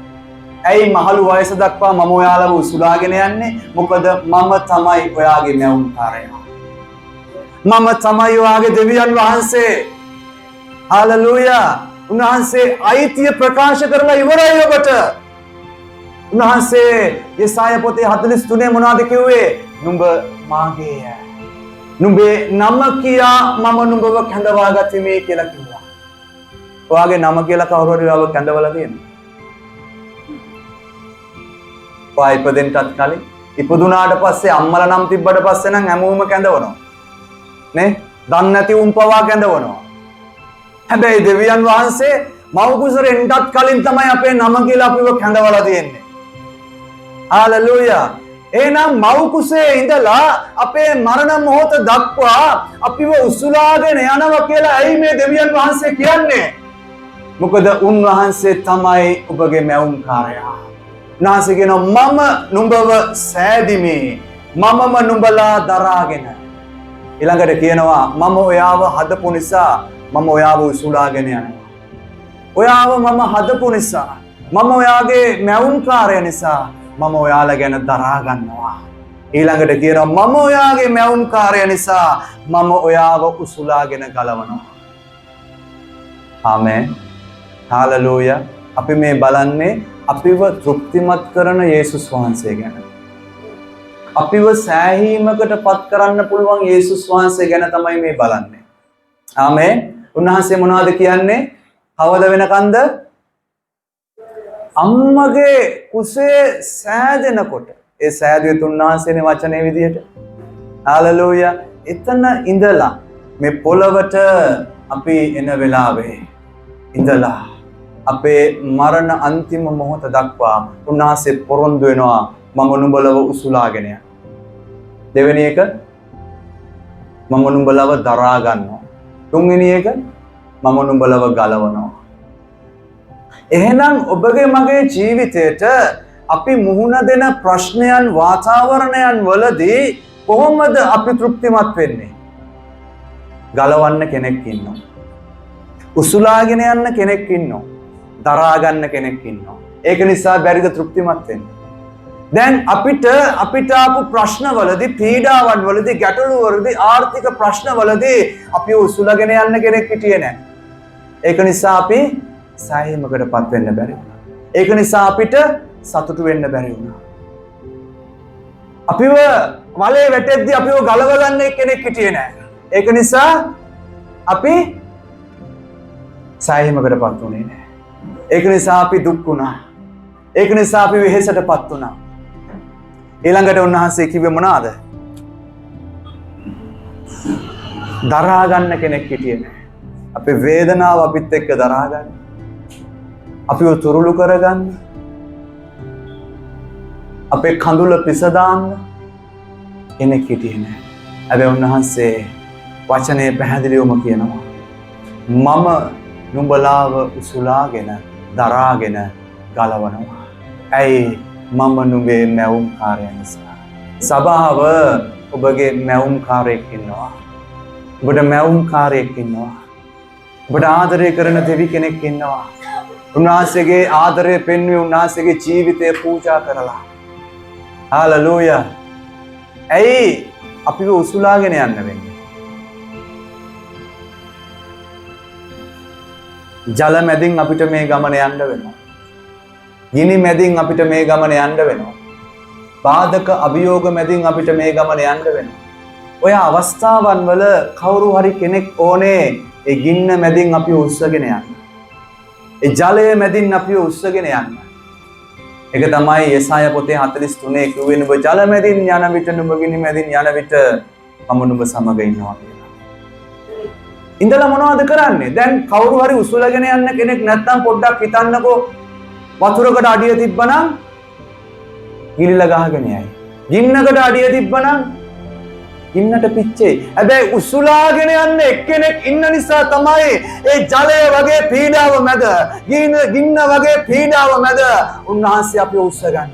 ඇයි මහලු වයස දක්වා මම ඔයාලව උසුලාගෙන යන්නේ? මොකද මම තමයි ඔයාගේ මැවුම්කාරයා. මම තමයි ඔයාගේ දෙවියන් වහන්සේ. හාලෙලූයා. උන්වහන්සේ අයිතිය ප්‍රකාශ කරලා ඉවරයි ඔබට. උන්වහන්සේ යෙසායා පොතේ 43 මොනවද කිව්වේ? නුඹ මාගේය. නුඹේ නම කියා මම නුඹව කැඳවා ගතිමි කියලා කිව්වා. ඔයාගේ නම කියලා කවුරු හරි ඔයාව කැඳවලා තියෙනවද? ඔයා ඉපදෙන්නටත් කලින් ඉපදුනාට පස්සේ අම්මලා නම් තිබ්බට පස්සේ නම් හැමෝම කැඳවනවා. නේ? දන්නේ නැති උන් පවා කැඳවනවා. හැබැයි දෙවියන් වහන්සේ මව් කුසරෙන්ටත් කලින් තමයි අපේ නම කියලා අපිව කැඳවලා තියෙන්නේ. හාලෙලූයා. එහෙනම් මව් කුසේ ඉඳලා අපේ මරණ මොහොත දක්වා අපිව උසුලාගෙන යනවා කියලා ඇයි මේ දෙවියන් වහන්සේ කියන්නේ? මොකද උන්වහන්සේ තමයි ඔබගේ මැවුම්කාරයා. උන්වහන්සේ කියනවා මම නුඹව සෑදිමි. මමම නුඹලා දරාගෙන. ඊළඟට කියනවා මම ඔයාව හදපු නිසා මම ඔයාව උසුලාගෙන යනවා. ඔයාව මම හදපු නිසා මම ඔයාගේ මැවුම්කාරය නිසා මම ඔයාලා ගැන දරා ගන්නවා. ඊළඟට කියනවා මම ඔයාගේ මැවුම්කාරය නිසා මම ඔයාව උසුලාගෙන ගලවනවා. ආමෙන්. හාලෙලූයා. අපි මේ බලන්නේ අපිව තෘප්තිමත් කරන යේසුස් වහන්සේ ගැන. අපිව සෑහීමකට පත් කරන්න පුළුවන් යේසුස් වහන්සේ ගැන තමයි මේ බලන්නේ. ආමෙන්. උන්වහන්සේ මොනවද කියන්නේ? කවද වෙනකන්ද? අම්මගේ කුසේ සෑදෙනකොට. ඒ සෑදුවේ උන්වහන්සේනේ වචනේ විදියට. හාලෙලූයා. එතන ඉඳලා මේ පොළවට අපි එන වෙලාවේ ඉඳලා අපේ මරණ අන්තිම මොහොත දක්වා උන්වහන්සේ පොරොන්දු වෙනවා මම නුඹලව උසුලාගෙන යනවා. දෙවෙනි එක මම නුඹලව දරා ගන්නවා. තුන්වෙනි එක මම නුඹලව ගලවනවා. එහෙනම් ඔබගේ මගේ ජීවිතයට අපි මුහුණ දෙන ප්‍රශ්නයන් වාතාවරණයන් වලදී කොහොමද අපි තෘප්තිමත් වෙන්නේ? ගලවන්න කෙනෙක් ඉන්නවා. උසුලාගෙන යන්න කෙනෙක් ඉන්නවා. දරා ගන්න කෙනෙක් ඉන්නවා. ඒක නිසා බැරිද තෘප්තිමත් වෙන්න? දැන් අපිට ආපු ප්‍රශ්නවලදී, පීඩාවන් වලදී, ගැටලු වලදී, ආර්ථික ප්‍රශ්නවලදී අපි උසුලාගෙන යන්න කෙනෙක් හිටියේ නැහැ. ඒක නිසා අපි සෑහීමකටපත් වෙන්න බැරි වුණා. ඒක නිසා අපිට සතුටු වෙන්න බැරි වුණා. අපිව වලේ වැටෙද්දී අපිව ගලව ගන්න කෙනෙක් හිටියේ නැහැ. ඒක නිසා අපි සෑහීමකටපත් වුණේ නැහැ. ඒක නිසා අපි දුක් වුණා. ඒක නිසා අපි වෙහෙසටපත් වුණා. ඊළඟට උන්වහන්සේ කිව්වේ මොනවාද? දරා ගන්න කෙනෙක් හිටියේ නැහැ. අපේ වේදනාව අපිත් එක්ක දරා ගන්න. අපිව තුරුළු කරගන්න. අපේ කඳුල පිසදාන්න කෙනෙක් හිටියේ නැහැ. හැබැයි උන්වහන්සේ වචනේ පැහැදිලිවම කියනවා මම නුඹලාව උසුලාගෙන දරාගෙන ගලවනවා. ඇයි? මම නුඹේ මැවුම්කාරය නිසා. සභාව ඔබගේ මැවුම්කාරයෙක් ඉන්නවා. ඔබට මැවුම්කාරයෙක් ඉන්නවා. ඔබට ආදරය කරන දෙවි කෙනෙක් ඉන්නවා. උන්වහන්සේගේ ආදරය පෙන්වී උන්වහන්සේගේ ජීවිතය පූජා කරලා. හාලෙලූයා. ඇයි අපිව උසුලාගෙන යන්න වෙන්නේ? ජල මැදින් අපිට මේ ගමන යන්න වෙනවා. ගිනි මැදින් අපිට මේ ගමන යන්න වෙනවා. බාධක අභියෝග මැදින් අපිට මේ ගමන යන්න වෙනවා. ඔය අවස්ථාවන් වල කවුරු හරි කෙනෙක් ඕනේ ඒ ගින්න මැදින් අපි උස්සගෙන යන්න. ඒ ජලය මැදින් අපි උස්සගෙන යන්න. ඒක තමයි යෙසායා පොතේ 43 කිව්වේ නුඹ ජල මැදින් යන විට නුඹ ගිනි මැදින් යන විට මම නුඹ සමග ඉන්නවා කියලා. ඉඳලා මොනවද කරන්නේ? දැන් කවුරු හරි උසුලගෙන යන්න කෙනෙක් නැත්නම් පොඩ්ඩක් හිතන්නකෝ වතුරකට අඩිය තිබ්බනම් ගිලිලා ගහගෙන යයි. ගින්නකට අඩිය තිබ්බනම් ගින්නට පිච්චෙයි. හැබැයි උසුලාගෙන යන්න එක්කෙනෙක් ඉන්න නිසා තමයි ඒ ජලය වගේ පීඩාව මැද, ගින්න වගේ පීඩාව මැද උන්වහන්සේ අපිව උස්සගන්නේ.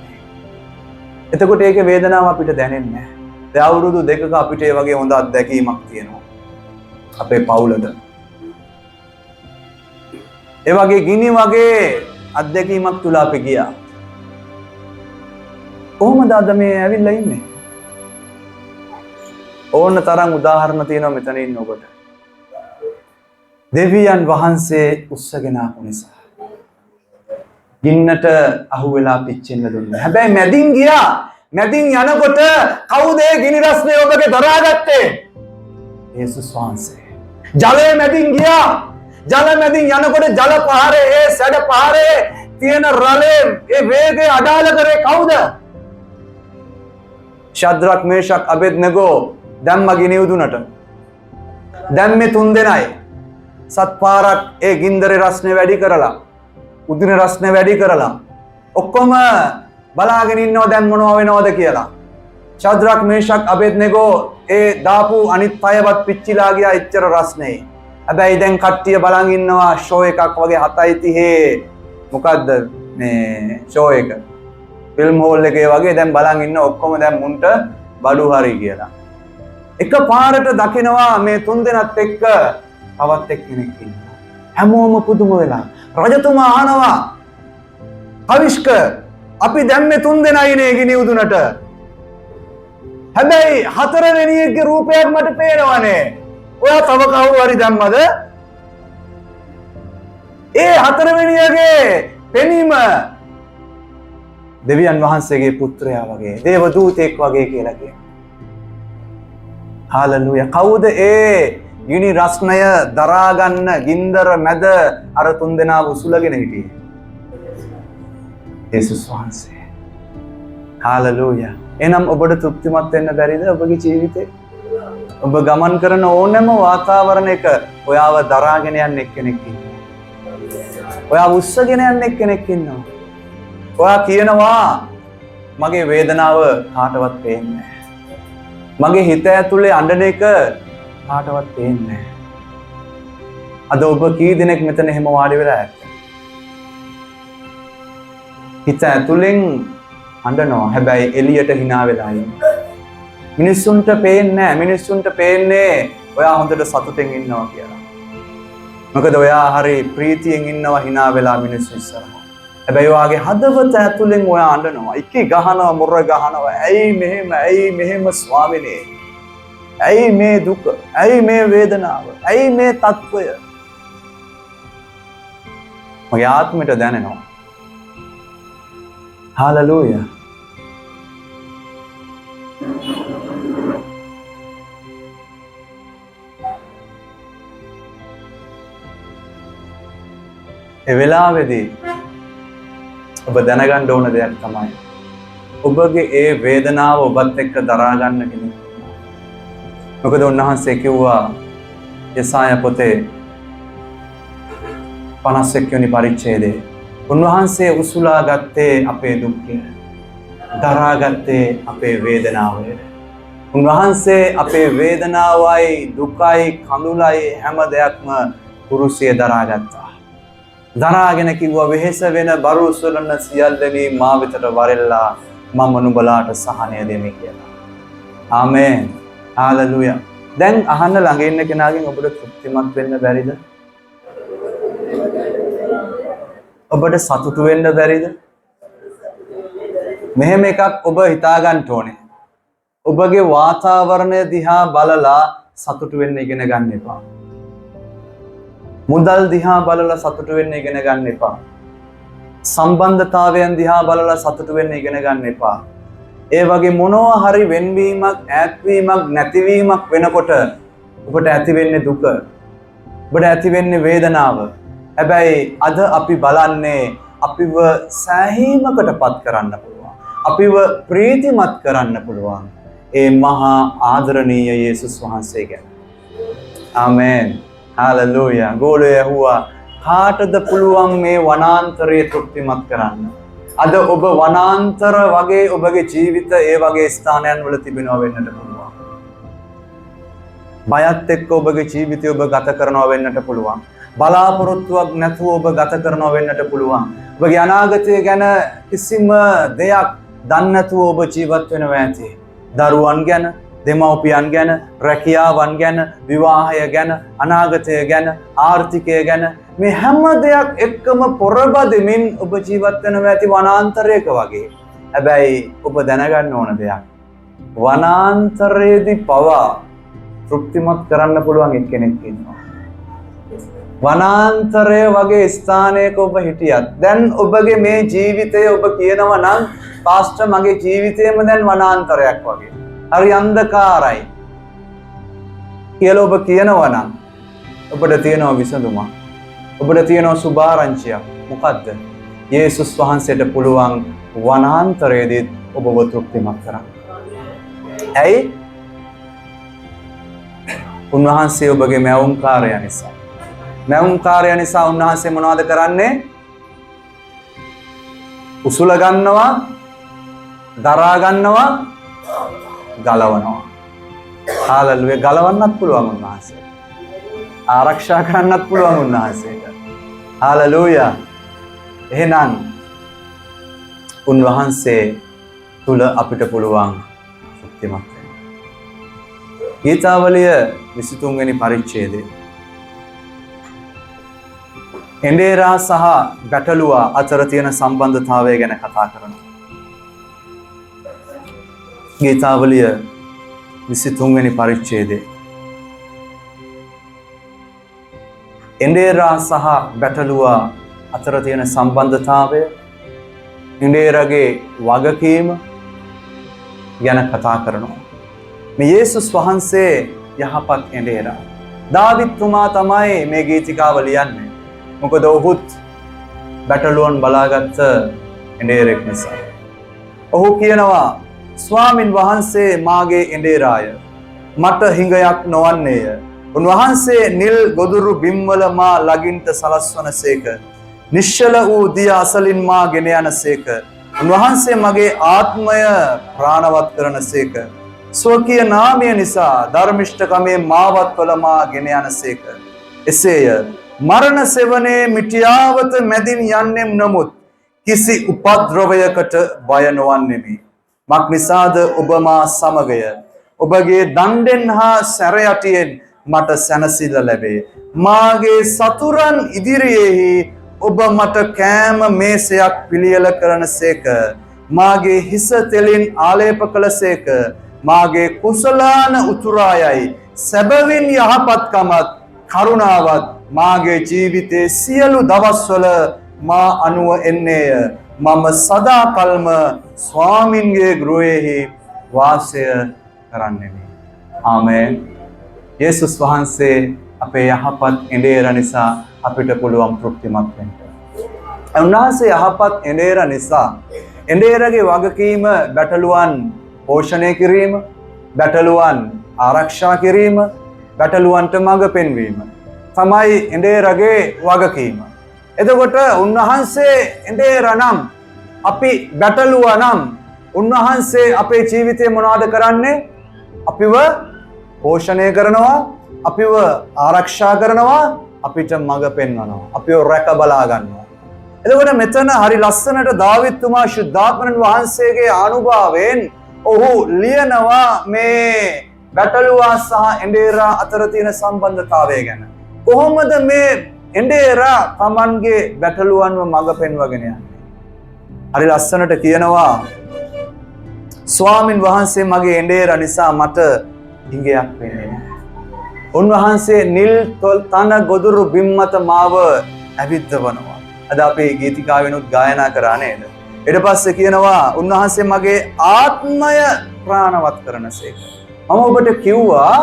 එතකොට ඒකේ වේදනාව අපිට දැනෙන්නේ නැහැ. දැන් අවුරුදු 2ක අපිට ඒ වගේ හොඳ අත්දැකීමක් තියෙනවා. අපේ පවුලට. ඒ වගේ ගිනි වගේ අත්දැකීමක් තුල අපි ගියා. කොහොමද අද මේ ඇවිල්ලා ඉන්නේ? ඕන තරම් උදාහරණ තියෙනවා මෙතන ඉන්න ඔබට. දෙවියන් වහන්සේ උස්සගෙන ආපු නිසා. ගින්නට අහු වෙලා පිච්චෙන්න දුන්නා. හැබැයි මැදින් ගියා. මැදින් යනකොට කවුද ඒ ගිනි රස්නේ ඔබගේ දරාගත්තේ? යේසුස් වහන්සේ. ජලය මැදින් ගියා. ජල මැදින් යනකොට ජල පහරේ ඒ සැඩ පහරේ තියෙන රළේ ඒ වේගය අඩාල කරේ කවුද? ශද්‍රක් මේෂක් අබෙද්නෙගෝ දැම්ම ගිනි උදුනට. දැන් මේ තුන් දෙනයි සත් පාරක් ඒ ගින්දරේ රස්නේ වැඩි කරලා උදුනේ රස්නේ වැඩි කරලා ඔක්කොම බලාගෙන ඉන්නවා දැන් මොනව වෙනවද කියලා. ශද්‍රක් මේෂක් අබෙද්නෙගෝ ඒ දාපු අනිත් අයවත් පිච්චිලා ගියා එච්චර රස්නේ. හැබැයි දැන් කට්ටිය බලන් ඉන්නවා ෂෝ එකක් වගේ 7:30 මොකද්ද මේ ෂෝ එක ෆිල්ම් හෝල් එකේ වගේ දැන් බලන් ඉන්න ඔක්කොම දැන් මුන්ට බඩු හරි කියලා. එක පාරට දකිනවා මේ තුන් දෙනත් එක්ක තවත් එක්කෙනෙක් ඉන්නවා. හැමෝම පුදුම වෙලා රජතුමා අහනවා කවිෂ්ක අපි දැන් මේ තුන් දෙනයිනේ ගිනි උදුනට. හැබැයි හතරවෙනි එකගේ රූපයක් මට පේනවනේ. ඔයා තව කවුරු හරි දැම්මද? ඒ හතරවෙනියගේ පෙනීම දෙවියන් වහන්සේගේ පුත්‍රයා වගේ, දේව දූතෙක් වගේ කියලා කියනවා. හාලෙලූයා. කවුද ඒ ගිනි රස්නය දරා ගන්න ගින්දර මැද අර තුන් දෙනාව උසුලගෙන හිටියේ? යේසුස් වහන්සේ. හාලෙලූයා. එනම් ඔබට තෘප්තිමත් වෙන්න බැරිද ඔබගේ ජීවිතේ? ඔබ ගමන් කරන ඕනෑම වාතාවරණයක ඔයාව දරාගෙන යන්න එක්කෙනෙක් ඉන්නවා. ඔයාව උස්සගෙන යන්න එක්කෙනෙක් ඉන්නවා. ඔයා කියනවා මගේ වේදනාව කාටවත් පේන්නේ නැහැ. මගේ හිත ඇතුලේ අඬන එක කාටවත් පේන්නේ නැහැ. අද ඔබ කී දෙනෙක් මෙතන එහෙම වාඩි වෙලා ඇත්ද? හිත ඇතුලෙන් අඬනවා. හැබැයි එළියට hina වෙලා ඉන්නවා. මිනිස්සුන්ට පේන්නේ නැහැ. මිනිස්සුන්ට පේන්නේ ඔයා හොඳට සතුටෙන් ඉන්නවා කියලා. මොකද ඔයා හරි ප්‍රීතියෙන් ඉන්නවා hina වෙලා මිනිස්සු ඉස්සරහා. හැබැයි ඔයාගේ හදවත ඇතුලෙන් ඔයා අඬනවා. ඉකි ගහනවා, මොර ගහනවා. ඇයි මෙහෙම? ඇයි මෙහෙම ස්වාමිනේ? ඇයි මේ දුක? ඇයි මේ වේදනාව? ඇයි මේ තත්ත්වය? මගේ ආත්මයට දැනෙනවා. හාලෙලූයා. ඒ වෙලාවේදී ඔබ දැනගන්න ඕන දෙයක් තමයි ඔබගේ ඒ වේදනාව ඔබත් එක්ක දරා ගන්න කෙනෙක්. මොකද උන්වහන්සේ කිව්වා යසායා පොතේ 51 වෙනි පරිච්ඡේදයේ උන්වහන්සේ උසුලා ගත්තේ අපේ දුක්ඛය, දරා ගත්තේ අපේ වේදනාවය. උන්වහන්සේ අපේ වේදනාවයි දුකයි කඳුලයි හැම දෙයක්ම කුරුසියේ දරා ගත්තා. දරාගෙන කිව්වා වෙහෙස වෙන බරු උසලන සියල්ලනි මා වෙතට වරෙල්ලා මම නුඹලාට සහනය දෙමි කියලා. ආමේන්. හාලෙලූයා. දැන් අහන්න ළඟ ඉන්න කෙනාගෙන් ඔබට තෘප්තිමත් වෙන්න බැරිද? ඔබට සතුටු වෙන්න බැරිද? මෙහෙම එකක් ඔබ හිතා ගන්න ඕනේ. ඔබගේ වාතාවරණය දිහා බලලා සතුටු වෙන්න ඉගෙන ගන්න එපා. මුදල් දිහා බලලා සතුටු වෙන්න ඉගෙන ගන්න එපා. සම්බන්ධතාවයන් දිහා බලලා සතුටු වෙන්න ඉගෙන ගන්න එපා. ඒ වගේ මොනවා හරි වෙන්වීමක්, ඈත්වීමක්, නැතිවීමක් වෙනකොට ඔබට ඇති වෙන්නේ දුක. ඔබට ඇති වෙන්නේ වේදනාව. හැබැයි අද අපි බලන්නේ අපිව සෑහීමකටපත් කරන්න පුළුවන්. අපිව ප්‍රීතිමත් කරන්න පුළුවන්. ඒ මහා ආදරණීය යේසුස් වහන්සේ ගැන. ආමේන්. හාලෙලූයා. ගෝලයේ ඇහුවා කාටද පුළුවන් මේ වනාන්තරයේ තෘප්තිමත් කරන්න? අද ඔබ වනාන්තර වගේ ඔබගේ ජීවිත ඒ වගේ ස්ථානයන් වල තිබෙනවා වෙන්නට පුළුවන්. බයත් එක්ක ඔබගේ ජීවිතය ඔබ ගත කරනවා වෙන්නට පුළුවන්. බලාපොරොත්තුවක් නැතුව ඔබ ගත කරනවා වෙන්නට පුළුවන්. ඔබගේ අනාගතය ගැන කිසිම දෙයක් දන්නේ නැතුව ඔබ ජීවත් වෙනවා ඇති. දරුවන් ගැන, දෙමව්පියන් ගැන, රැකියාවන් ගැන, විවාහය ගැන, අනාගතය ගැන, ආර්ථිකය ගැන මේ හැම දෙයක් එක්කම පොරබදිමින් ඔබ ජීවත් වෙනවා ඇති වනාන්තරයක වගේ. හැබැයි ඔබ දැනගන්න ඕන දෙයක්. වනාන්තරයේදී පවා තෘප්තිමත් කරන්න පුළුවන් එක්කෙනෙක් ඉන්නවා. වනාන්තරය වගේ ස්ථානයක ඔබ හිටියත් දැන් ඔබගේ මේ ජීවිතය ඔබ කියනවා නම් පාස්ටර් මගේ ජීවිතේම දැන් වනාන්තරයක් වගේ. හරි අන්ධකාරයි කියලා ඔබ කියනවා නම් ඔබට තියෙනවා විසඳුමක්. ඔබට තියෙනවා සුභාරංචියක්. මොකද්ද? යේසුස් වහන්සේට පුළුවන් වනාන්තරයේදී ඔබව තෘප්තිමත් කරන්න. ඇයි? උන්වහන්සේ ඔබගේ මැවුම්කාරය නිසා. මැවුම්කාරය නිසා උන්වහන්සේ මොනවද කරන්නේ? උසුල ගන්නවා, දරා ගන්නවා, ගලවනවා. හාලෙලුයා. ගලවන්නත් පුළුවන් උන්වහන්සේ. ආරක්ෂා කරන්නත් පුළුවන් උන්වහන්සේට. හාලෙලුයා. එහෙනම් උන්වහන්සේ තුල අපිට පුළුවන් සත්‍යමත් වෙන්න. ගීතාවලිය 23 වෙනි පරිච්ඡේදයේ එඬේරා සහ ගැටලුවා අතර තියෙන සම්බන්ධතාවය ගැන කතා කරනවා. ගීතාවලිය 23 වෙනි පරිච්ඡේදයේ එඬේරා සහ ගැටලුවා අතර තියෙන සම්බන්ධතාවය, එඬේරාගේ වගකීම ගැන කතා කරනවා. මේ යේසුස් වහන්සේ යහපත් එඬේරා. දාවිද් තුමා තමයි මේ ගීතිකාව ලියන්නේ. මොකද ඔහුත් ගැටලුවන් බලාගත්ත එඬේරෙක් නිසා. ඔහු කියනවා ස්වාමින් වහන්සේ මාගේ එඬේරාය, මට හිඟයක් නොවන්නේය. උන්වහන්සේ නිල් ගොදුරු බිම්වල මා ළඟින්ට සලස්වනසේක. නිශ්චල වූ දිය අසලින් මා ගෙන යනසේක. උන්වහන්සේ මගේ ආත්මය ප්‍රාණවත් කරනසේක. ස්වකීය නාමය නිසා ධර්මිෂ්ඨකමේ මාවත්වල මා ගෙන යනසේක. එසේය මරණ සෙවනේ මිටියාවත මැදින් යන්නෙම් නමුත් කිසි උපද්‍රවයකට බය නොවන්නෙමි. මක් නිසාද ඔබ මා සමගය. ඔබගේ දණ්ඩෙන් හා සැරයටියෙන් මට සැනසෙල්ල ලැබේ. මාගේ සතුරන් ඉදිරියේහි ඔබ මට කෑම මේසයක් පිළියෙල කරනසේක. මාගේ හිස තෙලින් ආලේප කළසේක. මාගේ කුසලාන උතුරායයි. සැබවින් යහපත්කමත් කරුණාවත් මාගේ ජීවිතයේ සියලු දවස්වල මා අනුව එන්නේය. මම සදාකල්ම ස්වාමින්ගේ ගෘහයෙහි වාසය කරන්නෙමි. ආමේන්. යේසුස් වහන්සේ අපේ යහපත් එඬේර නිසා අපිට පුළුවන් තෘප්තිමත් වෙන්න. උන්වහන්සේ යහපත් එඬේර නිසා එඬේරගේ වගකීම ගැටලුවන් පෝෂණය කිරීම, ගැටලුවන් ආරක්ෂා කිරීම, ගැටලුවන්ට මඟ පෙන්වීම තමයි එඬේරගේ වගකීම. එතකොට උන්වහන්සේ එඬේර නම්, අපි ගැටලුවා නම් උන්වහන්සේ අපේ ජීවිතේ මොනවද කරන්නේ? අපිව පෝෂණය කරනවා, අපිව ආරක්ෂා කරනවා, අපිට මඟ පෙන්වනවා, අපිව රැක බලා ගන්නවා. එතකොට මෙතන හරි ලස්සනට දාවිද් තුමා ශුද්ධාත්මයන් වහන්සේගේ ආනුභාවයෙන් ඔහු ලියනවා මේ ගැටලුවා සහ එඬේරා අතර තියෙන සම්බන්ධතාවය ගැන. කොහොමද මේ එඬේරා තමන්ගේ ගැටලුවන්ව මඟ පෙන්වගෙන යන්නේ? හරි ලස්සනට කියනවා ස්වාමින් වහන්සේ මගේ එඬේරා නිසා මට හිඟයක් වෙන්නේ නැහැ. උන්වහන්සේ නිල් තන ගොදුරු බිම්මත මාව ඇවිද්දවනවා. අද අපේ ගීතිකාවෙනුත් ගායනා කරා නේද? ඊට පස්සේ කියනවා උන්වහන්සේ මගේ ආත්මය ප්‍රාණවත් කරනසේක. මම ඔබට කිව්වා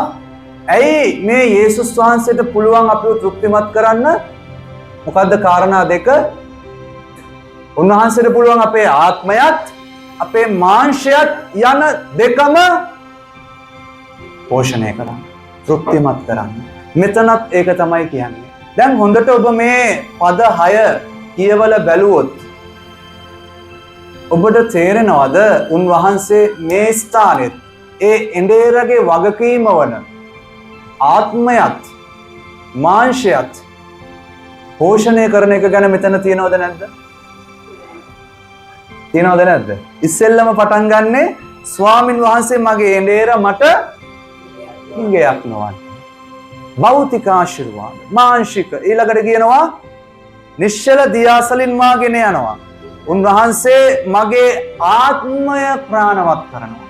ඇයි මේ යේසුස් වහන්සේට පුළුවන් අපිව තෘප්තිමත් කරන්න? මොකද්ද කාරණා දෙක? උන්වහන්සේට පුළුවන් අපේ ආත්මයත් අපේ මාංශයත් යන දෙකම පෝෂණය කරන්න, තෘප්තිමත් කරන්න. මෙතනත් ඒක තමයි කියන්නේ. දැන් හොඳට ඔබ මේ පද 6 කියවල බැලුවොත් ඔබට තේරෙනවද උන්වහන්සේ මේ ස්ථානෙත් ඒ එඬේරගේ වගකීම වන ආත්මයත් මාංශයත් පෝෂණය කරන එක ගැන මෙතන තියෙනවද නැද්ද? තියෙනවද නැද්ද? ඉස්සෙල්ලම පටන් ගන්නෙ ස්වාමින් වහන්සේ මගේ එඬේර මට හිඟයක් නොවන්න. භෞතික ආශිර්වාද, මාංශික. ඊළඟට කියනවා නිශ්චල දියාසලින් මාගෙන යනවා. උන්වහන්සේ මගේ ආත්මය ප්‍රාණවත් කරනවා.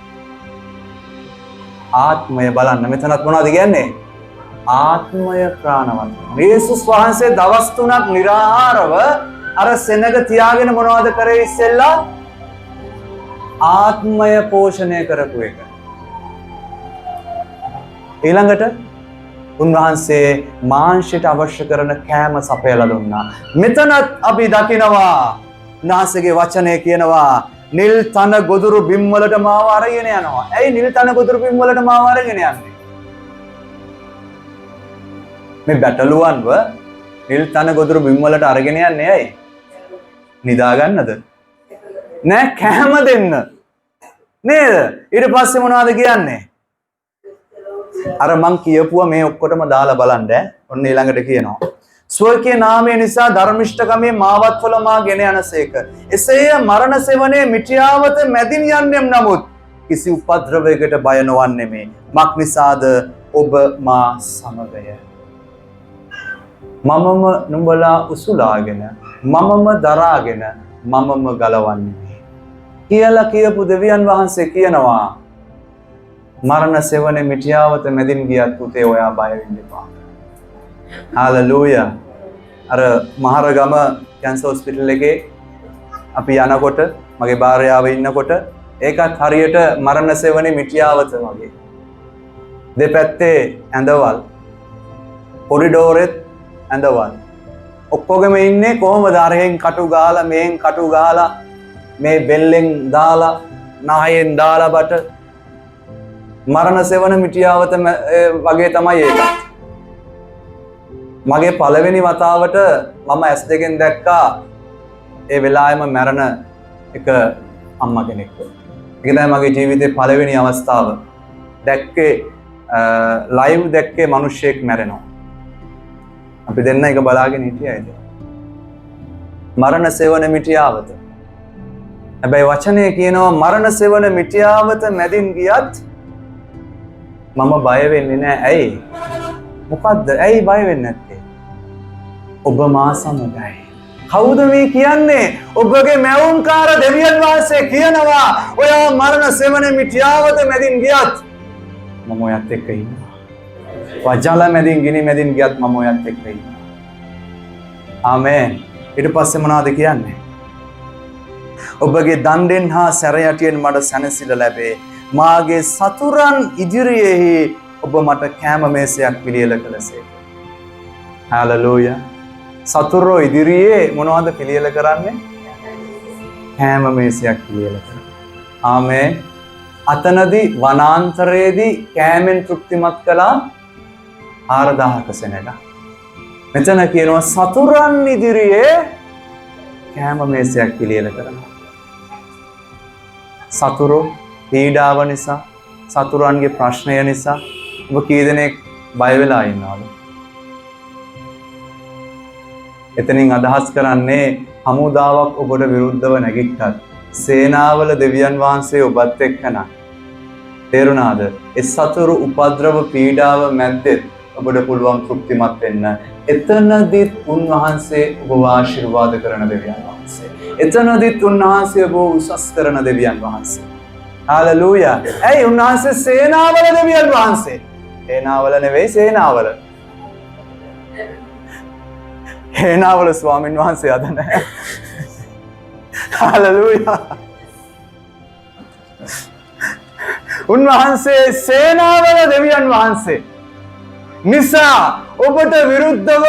ආත්මය බලන්න මෙතනත් මොනවද කියන්නේ? ආත්මය ප්‍රාණවත්. යේසුස් වහන්සේ දවස් 3ක් निराहारව අර සෙනග තියාගෙන මොනවද කරේ ඉස්සෙල්ලා? ආත්මය පෝෂණය කරපු එක. ඊළඟට උන්වහන්සේ මාංශයට අවශ්‍ය කරන කෑම සපයලා දුන්නා. මෙතනත් අපි දකිනවා උන්වහන්සේගේ වචනය කියනවා නිල් තන ගොදුරු බිම් වලට මාව අරගෙන යනවා. ඇයි නිල් තන ගොදුරු බිම් වලට මාව අරගෙන යන්නේ? මේ බැටළුවන්ව නිල් තන ගොදුරු බිම් වලට අරගෙන යන්නේ ඇයි? නිදා ගන්නද? නෑ, කෑම දෙන්න. නේද? ඊට පස්සේ මොනවද කියන්නේ? අර මං කියපුවා මේ ඔක්කොටම දාලා බලන්න. ඔන්න ඊළඟට කියනවා. ස්වකීය නාමය නිසා ධර්මිෂ්ඨකමේ මාවත්වල මා ගෙන යනසේක. එසේය මරණ සෙවණේ මිත්‍යාවත මැදින් යන්නෙම් නමුත් කිසි උපද්‍රවයකට බය නොවන්නේ මේ. මක් නිසාද ඔබ මා සමගය. මමම නුඹලා උසුලාගෙන මමම දරාගෙන මමම ගලවන්නේ කියලා කියපු දෙවියන් වහන්සේ කියනවා මරණ සෙවණේ මිත්‍යාවත මැදින් ගියත් පුතේ ඔයා බය වෙන්න එපා. හාලෙලූයා. අර මහරගම කැන්සර් හොස්පිටල් එකේ අපි යනකොට මගේ භාර්යාව ඉන්නකොට ඒකත් හරියට මරණ සෙවණේ මිත්‍යාවත වගේ. දෙපැත්තේ ඇඳවල්, කොරිඩෝරෙත් ඇඳවල්. ඔක්කොගෙම ඉන්නේ කොහොමද? අරහෙන් කටු ගාලා, මෙහෙන් කටු ගාලා, මේ බෙල්ලෙන් දාලා, නායෙන් දාලා බට මරණ සෙවණ මිත්‍යාවත වගේ තමයි ඒක. මගේ පළවෙනි වතාවට මම S2 දැක්කා ඒ වෙලාවෙම මැරෙන එක අම්මා කෙනෙක්ව. ඒක තමයි මගේ ජීවිතේ පළවෙනි අවස්ථාව. දැක්කේ ලයිව් දැක්කේ මිනිහෙක් මැරෙනවා. අපි දෙන්න එක බලාගෙන හිටියයිද? මරණ සෙවණ මිත්‍යාවත. හැබැයි වචනේ කියනවා මරණ සෙවණ මිත්‍යාවත මැදින් ගියත් මම බය වෙන්නේ නැහැ. ඇයි? මොකද්ද? ඇයි බය වෙන්නේ නැත්තේ? ඔබ මා සමගයි. කවුද මේ කියන්නේ? ඔබගේ මැවුම්කාර දෙවියන් වහන්සේ කියනවා ඔයා මරණ සෙවණ මිත්‍යාවත මැදින් ගියත් මම ඔයත් එක්ක ඉන්නවා. වජාල මැදින් ගිනි මැදින් ගියත් මම ඔයත් එක්ක ඉන්නවා. ආමේන්. ඊට පස්සේ මොනවද කියන්නේ? ඔබගේ දණ්ඩෙන් හා සැර යටියෙන් මට සැනසෙල්ල ලැබේ. මාගේ සතුරන් ඉදිරියේහි ඔබ මට කෑම මේසයක් පිළියෙල කළසේක. හාලෙලූයා. සතුරෝ ඉදිරියේ මොනවද පිළියෙල කරන්නේ? කෑම මේසයක් පිළියෙල කරනවා. ආමේන්. අතනදී වනාන්තරයේදී කෑමෙන් තෘප්තිමත් කළා 4000ක සෙනඟ. මෙතන කියනවා සතුරන් ඉදිරියේ කෑම මේසයක් පිළියෙල කරනවා. සතුරෝ පීඩාව නිසා, සතුරන්ගේ ප්‍රශ්නය නිසා ඔබ කී දෙනෙක් බය වෙලා ඉන්නවද? එතනින් අදහස් කරන්නේ හමුදාවක් ඔබට විරුද්ධව නැගිට්ටත් සේනාවල දෙවියන් වහන්සේ ඔබත් එක්ක නම්. තේරුණාද? ඒ සතුරු උපද්‍රව පීඩාව මැද්දෙත් ඔබට පුළුවන් තෘප්තිමත් වෙන්න. එතනදිත් උන්වහන්සේ ඔබව ආශිර්වාද කරන දෙවියන් වහන්සේ. එතනදිත් උන්වහන්සේ ඔබව උසස් කරන දෙවියන් වහන්සේ. හාලෙලූයා. ඇයි? උන්වහන්සේ සේනාවල දෙවියන් වහන්සේ. සේනාවල නෙවෙයි, සේනාවල. හේනාවල ස්වාමීන් වහන්සේ අද නැහැ. හාලෙලූයා. උන්වහන්සේ සේනාවල දෙවියන් වහන්සේ. නිසා ඔබට විරුද්ධව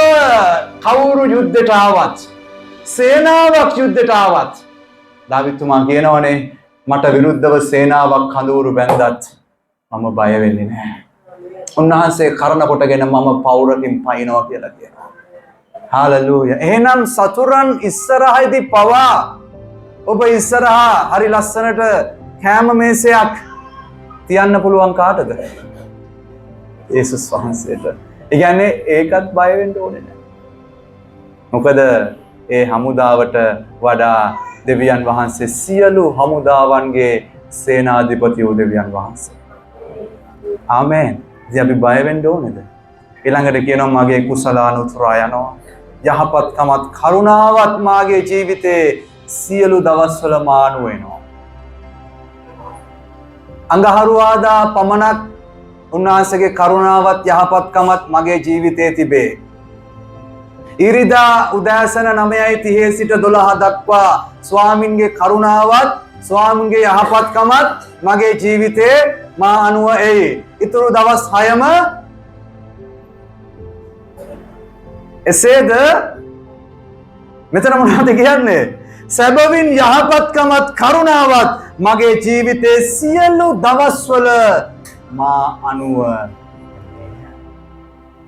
කවුරු යුද්ධයට ආවත්, සේනාවක් යුද්ධයට ආවත්, දාවිතුමා කියනවනේ මට විරුද්ධව සේනාවක් කඳවුරු බැන්දත් මම බය වෙන්නේ නැහැ. උන්වහන්සේ කරන කොටගෙන මම පෞරකින් පයින්නවා කියලා කියනවා. හාලෙලූයා. එහෙනම් සතුරන් ඉස්සරහදී පවා ඔබ ඉස්සරහා හරි ලස්සනට කෑම මේසයක් තියන්න පුළුවන් කාටද? යේසුස් වහන්සේට. ඒ කියන්නේ ඒකත් බය වෙන්න ඕනේ නැහැ. මොකද ඒ හමුදාවට වඩා දෙවියන් වහන්සේ සියලු හමුදාවන්ගේ සේනාධිපති වූ දෙවියන් වහන්සේ. ආමේන්. ඉතින් අපි බය වෙන්න ඕනේද? ඊළඟට කියනවා මගේ කුසලානුතුරා යනවා. යහපත්කමත් කරුණාවත් මාගේ ජීවිතේ සියලු දවස්වල මානු වෙනවා. අඟහරුවාදා පමණක් උන්වහන්සේගේ කරුණාවත් යහපත්කමත් මගේ ජීවිතයේ තිබේ. ඉරිදා උදෑසන 9:30 සිට 12 දක්වා ස්වාමින්ගේ කරුණාවත් ස්වාමින්ගේ යහපත්කමත් මගේ ජීවිතේ මා අනුව එයි. ඊතුරු දවස් 6ම එසේද මෙතන මොනවද කියන්නේ? සැබවින් යහපත්කමත් කරුණාවත් මගේ ජීවිතේ සියලු දවස්වල මා අනුව.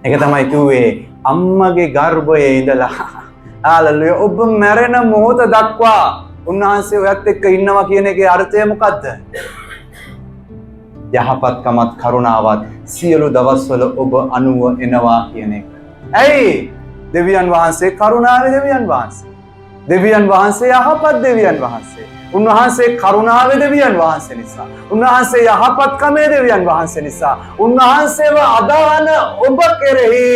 ඒක තමයි කිව්වේ අම්මගේ ගර්භයේ ඉඳලා හාලෙලුයා ඔබ මැරෙන මොහොත දක්වා උන්වහන්සේ ඔයත් එක්ක ඉන්නවා කියන එකේ අර්ථය මොකද්ද? යහපත්කමත් කරුණාවත් සියලු දවස්වල ඔබ අනුව එනවා කියන එක. ඇයි? දෙවියන් වහන්සේ කරුණාවේ දෙවියන් වහන්සේ. දෙවියන් වහන්සේ යහපත් දෙවියන් වහන්සේ. උන්වහන්සේ කරුණාවේ දෙවියන් වහන්සේ නිසා. උන්වහන්සේ යහපත්කමේ දෙවියන් වහන්සේ නිසා. උන්වහන්සේව අදහන ඔබ කෙරෙහි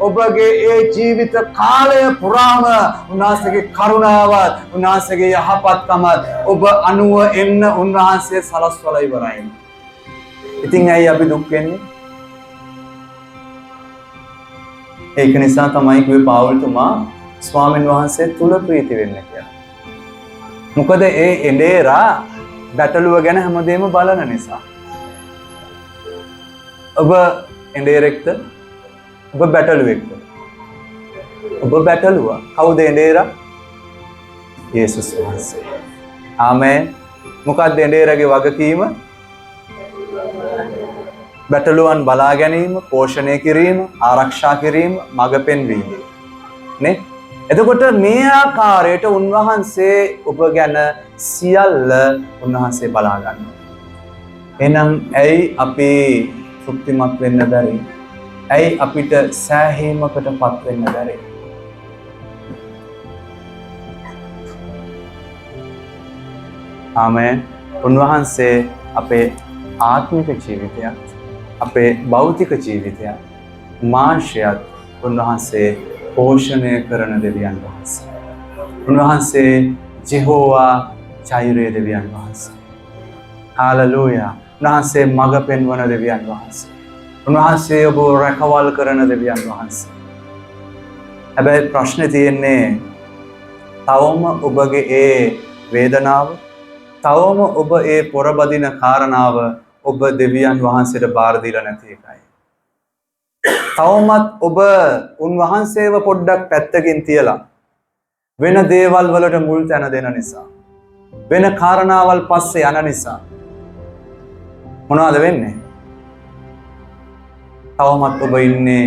ඔබගේ ඒ ජීවිත කාලය පුරාම උන්වහන්සේගේ කරුණාවත් උන්වහන්සේගේ යහපත්කමත් ඔබ අනුව එන්න උන්වහන්සේ සලස්වලා ඉවරයි. ඉතින් ඇයි අපි දුක් වෙන්නේ? ඒක නිසා තමයි කිව්වේ පාවුල්තුමා ස්වාමීන් වහන්සේ තුල ප්‍රීති වෙන්න කියලා. මොකද ඒ එඬේරා බැටළුව ගැන හැමදේම බලන නිසා. ඔබ එඬේරෙක්ද? ඔබ බැටළුවෙක්ද? ඔබ බැටළුවා. කවුද එඬේරා? යේසුස් වහන්සේ. ආමේන්. මොකක්ද එඬේරාගේ වගකීම? බැටළුවන් බලා ගැනීම, පෝෂණය කිරීම, ආරක්ෂා කිරීම, මඟ පෙන්වීම. නේ? එතකොට මේ ආකාරයට උන්වහන්සේ ඔබ ගැන සියල්ල උන්වහන්සේ බලා ගන්නවා. එහෙනම් ඇයි අපි තෘප්තිමත් වෙන්න බැරි? ඇයි අපිට සෑහීමකටපත් වෙන්න බැරි? ආමේන්. උන්වහන්සේ අපේ ආත්මික ජීවිතයත් අපේ භෞතික ජීවිතයත් මාංශයත් උන්වහන්සේ පෝෂණය කරන දෙවියන් වහන්සේ. උන්වහන්සේ ජෙහෝවා ජෛරේ දෙවියන් වහන්සේ. හාලෙලූයා. උන්වහන්සේ මඟ පෙන්වන දෙවියන් වහන්සේ. උන්වහන්සේ ඔබ රැකවල් කරන දෙවියන් වහන්සේ. හැබැයි ප්‍රශ්නේ තියෙන්නේ තවම ඔබගේ ඒ වේදනාව, තවම ඔබ ඒ පොරබදින කාරණාව ඔබ දෙවියන් වහන්සේට බාර දීලා නැති එකයි. තවමත් ඔබ උන්වහන්සේව පොඩ්ඩක් පැත්තකින් තියලා වෙන දේවල් වලට මුල් තැන දෙන නිසා, වෙන කාරණාවල් පස්සේ යන නිසා මොනවද වෙන්නේ? තවමත් ඔබ ඉන්නේ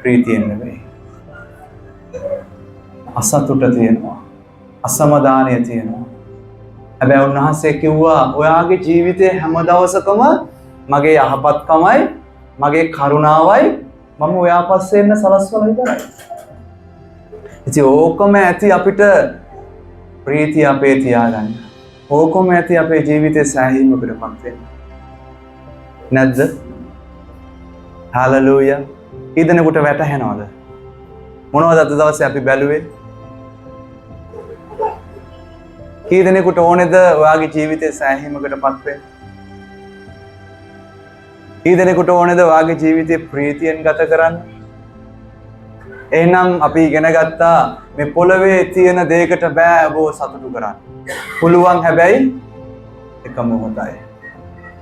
ප්‍රීතියෙන් නෙවෙයි. අසතුට තියෙනවා, අසමාදානය තියෙනවා. හැබැයි උන්වහන්සේ කිව්වා ඔයාගේ ජීවිතයේ හැම දවසකම මගේ යහපත්කමයි, මගේ කරුණාවයි මම ඔයා පස්සේ එන්න සලස්වලා ඉවරයි. ඉතින් ඕකම ඇති අපිට ප්‍රීතිය අපේ තියාගන්න. ඕකම ඇති අපේ ජීවිතේ සෑහීමකටපත් වෙන්න. නැද්ද? හාලෙලූයා. ඊදෙනෙකුට වැටහෙනවද? මොනවද අද දවසේ අපි බැලුවේ? කී දෙනෙකුට ඕනේද ඔයාගේ ජීවිතේ සෑහීමකටපත් වෙන්න? කී දෙනෙකුට ඕනේද ඔයාගේ ජීවිතේ ප්‍රීතියෙන් ගත කරන්න? එහෙනම් අපි ඉගෙන ගත්තා මේ පොළවේ තියෙන දෙයකට බෑ ඔබ සතුටු කරන්න. පුළුවන් හැබැයි එක මොහොතයි.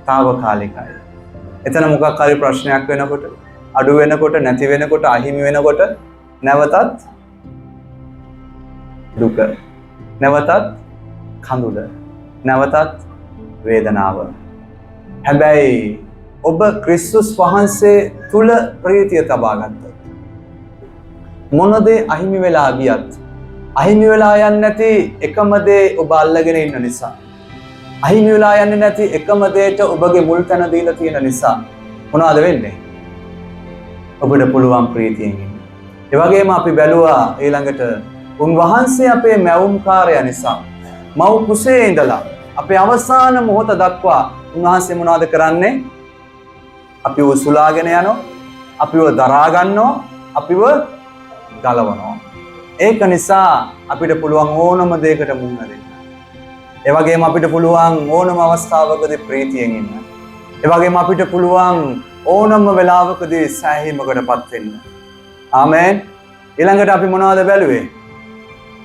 తాවකාලිකයි. එතන මොකක් හරි ප්‍රශ්නයක් වෙනකොට, අඩු වෙනකොට, නැති වෙනකොට, අහිමි වෙනකොට නැවතත් දුක, නැවතත් කඳුල, නැවතත් වේදනාව. හැබැයි ඔබ ක්‍රිස්තුස් වහන්සේ තුල ප්‍රීතිය තබා ගත්තොත් මොන දේ අහිමි වෙලා ගියත් අහිමි වෙලා යන්නේ නැති එකම දේ ඔබ අල්ලගෙන ඉන්න නිසා, අහිමි වෙලා යන්නේ නැති එකම දෙයට ඔබගේ මුල් තැන දීලා තියෙන නිසා මොනවද වෙන්නේ? ඔබට පුළුවන් ප්‍රීතියෙන් ඉන්න. ඒ වගේම අපි බැලුවා ඊළඟට උන්වහන්සේ අපේ මැවුම්කාරය නිසා මව් කුසේ ඉඳලා අපේ අවසාන මොහොත දක්වා උන්වහන්සේ මොනවද කරන්නේ? අපිව සුලාගෙන යනවා, අපිව දරා ගන්නවා, අපිව ගලවනවා. ඒක නිසා අපිට පුළුවන් ඕනම දෙයකට මුහුණ දෙන්න. ඒ වගේම අපිට පුළුවන් ඕනම අවස්ථාවකදී ප්‍රීතියෙන් ඉන්න. ඒ වගේම අපිට පුළුවන් ඕනම වෙලාවකදී සෑහීමකටපත් වෙන්න. ආමේන්. ඊළඟට අපි මොනවද බැලුවේ?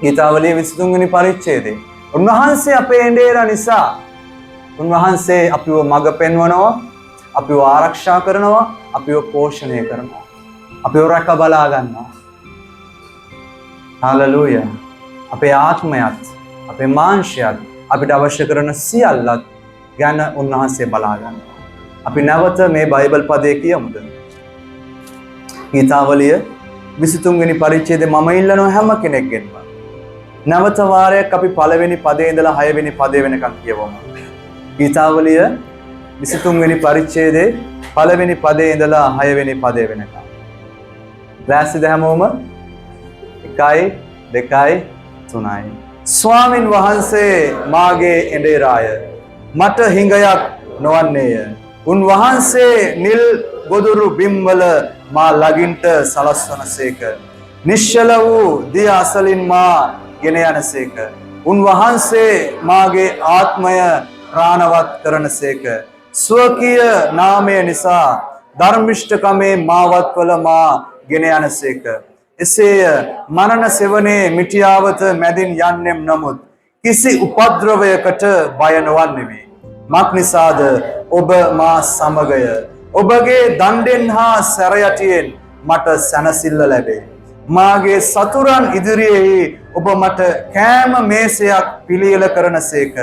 ගීතාවලියේ 23 වෙනි පරිච්ඡේදයේ. උන්වහන්සේ අපේ එඬේර නිසා උන්වහන්සේ අපිව මඟ පෙන්වනවා, අපිව ආරක්ෂා කරනවා, අපිව පෝෂණය කරනවා. අපිව රැක බලා ගන්නවා. හාලෙලූයා. අපේ ආත්මයත්, අපේ මාංශයත්, අපිට අවශ්‍ය කරන සියල්ලත් ගැන උන්වහන්සේ බලා ගන්නවා. අපි නැවත මේ බයිබල් පදයේ කියමුද? ගීතාවලිය 23 වෙනි පරිච්ඡේදයේ මම ඉල්ලනවා හැම කෙනෙක්ගෙන්ම. නැවත වාරයක් අපි පළවෙනි පදේ ඉඳලා 6 වෙනි පදේ වෙනකන් කියවමු. ගීතාවලිය 23 වෙනි පරිච්ඡේදයේ පළවෙනි පදේ ඉඳලා 6 වෙනි පදේ වෙනකන්. ලෑස්තිද හැමෝම? 1 2 3. ස්වාමින් වහන්සේ මාගේ එඬේරාය, මට හිඟයක් නොවන්නේය. උන්වහන්සේ නිල් ගොදුරු බිම්වල මා ළඟින්ට සලස්වනසේක. නිශ්චල වූ දිය අසලින් මා ගෙන යනසේක. උන්වහන්සේ මාගේ ආත්මය ප්‍රාණවත් කරනසේක. ස්වකීය නාමය නිසා ධර්මිෂ්ඨකමේ මාවත්වල මා ගෙන යනසේක. එසේය මරණ සෙවනේ මිටියාවත මැදින් යන්නෙම් නමුත් කිසි උපද්‍රවයකට බය නොවන්නෙමි. මක් නිසාද ඔබ මා සමගය. ඔබගේ දණ්ඩෙන් හා සැරයටියෙන් මට සැනසෙල්ල ලැබේ. මාගේ සතුරන් ඉදිරියේ ඔබ මට කෑම මේසයක් පිළියෙල කරනසේක.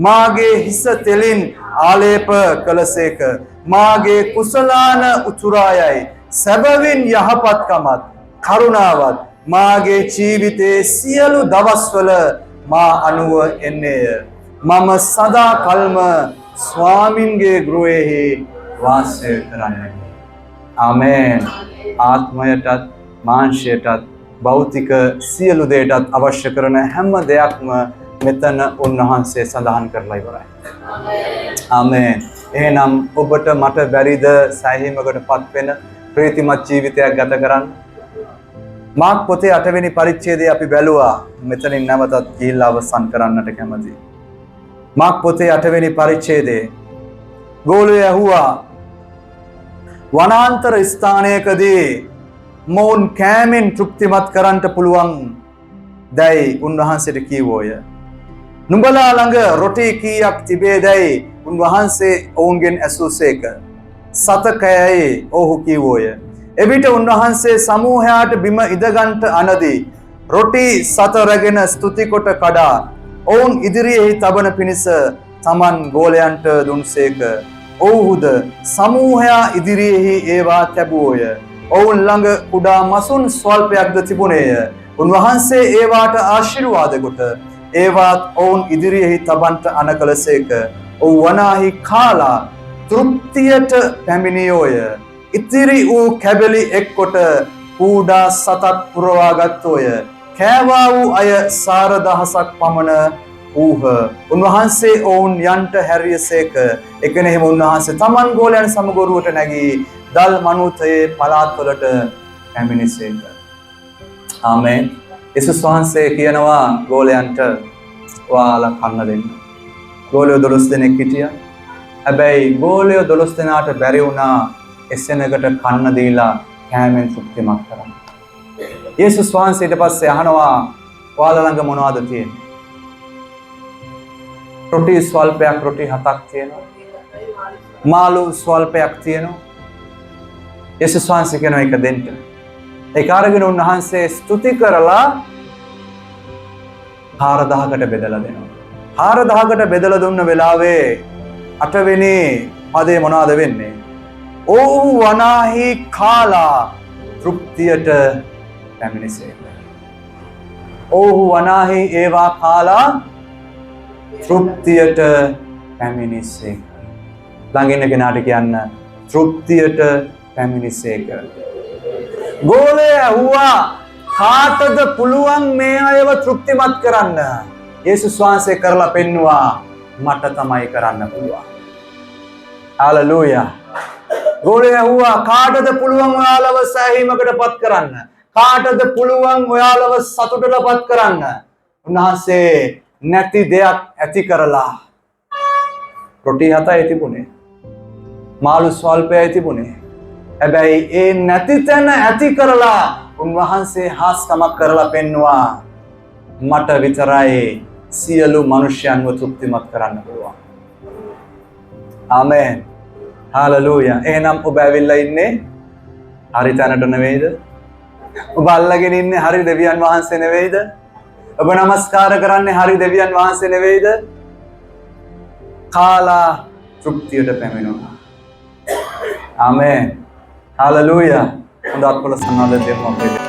මාගේ හිස තෙලින් ආලේප කළසේක. මාගේ කුසලාන උතුරායයි සැබවින් යහපත්කමත් කරුණාවත් මාගේ ජීවිතයේ සියලු දවස්වල මා අනුව එන්නේය. මම සදා කල්ම ස්වාමින්ගේ ගෘහයෙහි වාසය කරන්නේ. ආමේන්. ආත්මයටත් මාංශයටත් භෞතික සියලු දේටත් අවශ්‍ය කරන හැම දෙයක්ම මෙතන උන්වහන්සේ සඳහන් කරලා ඉවරයි. ආමේන්. එහෙනම් ඔබට මට බැරිද සෑහීමකටපත් වෙන ප්‍රීතිමත් ජීවිතයක් ගත කරන්න? මාක් පොතේ 8 වෙනි පරිච්ඡේදයේ අපි බැලුවා. මෙතනින් නැවතත් ගිහිල්ලා අවසන් කරන්නට කැමතියි. මාක් පොතේ 8 වෙනි පරිච්ඡේදයේ ගෝලයා ඇහුවා වනාන්තර ස්ථානයකදී මොවුන් කෑමෙන් තෘප්තිමත් කරන්නට පුළුවන් දැයි උන්වහන්සේට කීවෝය. නුඹලා ළඟ රොටි කීයක් තිබේදැයි උන්වහන්සේ ඔවුන්ගෙන් ඇසූසේක. 7කයයි ඔහු කීවෝය. එවිට උන්වහන්සේ සමූහයාට බිම ඉදගන්ට අනදී රොටි 7 රැගෙන ස්තුති කොට කඩා ඔවුන් ඉදිරියෙහි තබන පිණිස තමන් ගෝලයන්ට දුන්සේක. ඔව්හුද සමූහයා ඉදිරියෙහි ඒවා තැබුවෝය. ඔවුන් ළඟ කුඩා මසුන් ස්වල්පයක්ද තිබුණේය. උන්වහන්සේ ඒවාට ආශිර්වාද කොට ඒවාත් ඔවුන් ඉදිරියෙහි තබන්ට අන කළසේක. ඔව් වනාහි කාලා තෘප්තියට පැමිණියෝය. ඉතිරි වූ කැබලි එක්කොට කුඩා සතක් පුරවා ගත්තෝය. කෑවා වූ අය 4000ක් පමණ ඌහ. උන්වහන්සේ ඔවුන් යන්ට හැරියසේක. එකෙනෙහිම උන්වහන්සේ තමන් ගෝලයන් සමග ඔරුවට නැගී දල් මනුතයේ පළාත්වලට පැමිණිසේක. ආමේන්. යේසුස් වහන්සේ කියනවා ගෝලයන්ට ඔයාලා කන්න දෙන්න. ගෝලයෝ 12 දෙනෙක් හිටියා. හැබැයි ගෝලයෝ 12 දෙනාට බැරි වුණා එසෙනකට කන්න දීලා කෑමෙන් තෘප්තිමත් කරන්න. යේසුස් වහන්සේ ඊට පස්සේ අහනවා ඔයාලා ළඟ මොනවද තියෙන්නේ? රොටි ස්වල්පයක්, රොටි 7ක් තියෙනවා. මාළු ස්වල්පයක් තියෙනවා. යේසුස් වහන්සේ කියනවා ඒක දෙන්න. ඒක අරගෙන උන්වහන්සේ ස්තුති කරලා 4000කට බෙදලා දෙනවා. 4000කට බෙදලා දුන්න වෙලාවේ 8 වෙනි පදේ මොනවද වෙන්නේ? ඔව් වනාහි කාලා තෘප්තියට පැමිණිසේක. ඔව් වනාහි ඒවා කාලා තෘප්තියට පැමිණිසේක. ළඟින් කෙනාට කියන්න තෘප්තියට පැමිණිසේක. ගෝලයා ඇහුවා කාටද පුළුවන් මේ අයව තෘප්තිමත් කරන්න? යේසුස් වහන්සේ කරලා පෙන්නවා මට තමයි කරන්න පුළුවන්. හalleluya. ගෝලයා ඇහුවා කාටද පුළුවන් ඔයාලව සෑහීමකටපත් කරන්න? කාටද පුළුවන් ඔයාලව සතුටටපත් කරන්න? උන්වහන්සේ නැති දෙයක් ඇති කරලා රොටි 7යි තිබුණේ. මාළු ස්වල්පයයි තිබුණේ. හැබැයි ඒ නැති තැන ඇති කරලා උන්වහන්සේ හාස්කමක් කරලා පෙන්නවා මට විතරයි සියලු මනුෂ්‍යයන්ව තෘප්තිමත් කරන්න පුළුවන්. ආමේන්. හාලෙලූයා. එහෙනම් ඔබ ඇවිල්ලා ඉන්නේ හරි තැනට නෙවෙයිද? ඔබ අල්ලගෙන ඉන්නේ හරි දෙවියන් වහන්සේ නෙවෙයිද? ඔබ නමස්කාර කරන්නේ හරි දෙවියන් වහන්සේ නෙවෙයිද? කාලා තෘප්තියට පැමිණුණා. ආමේන්. හාලෙලූයා. හොඳ අත්පොළ සම්මාද දෙමු අපේ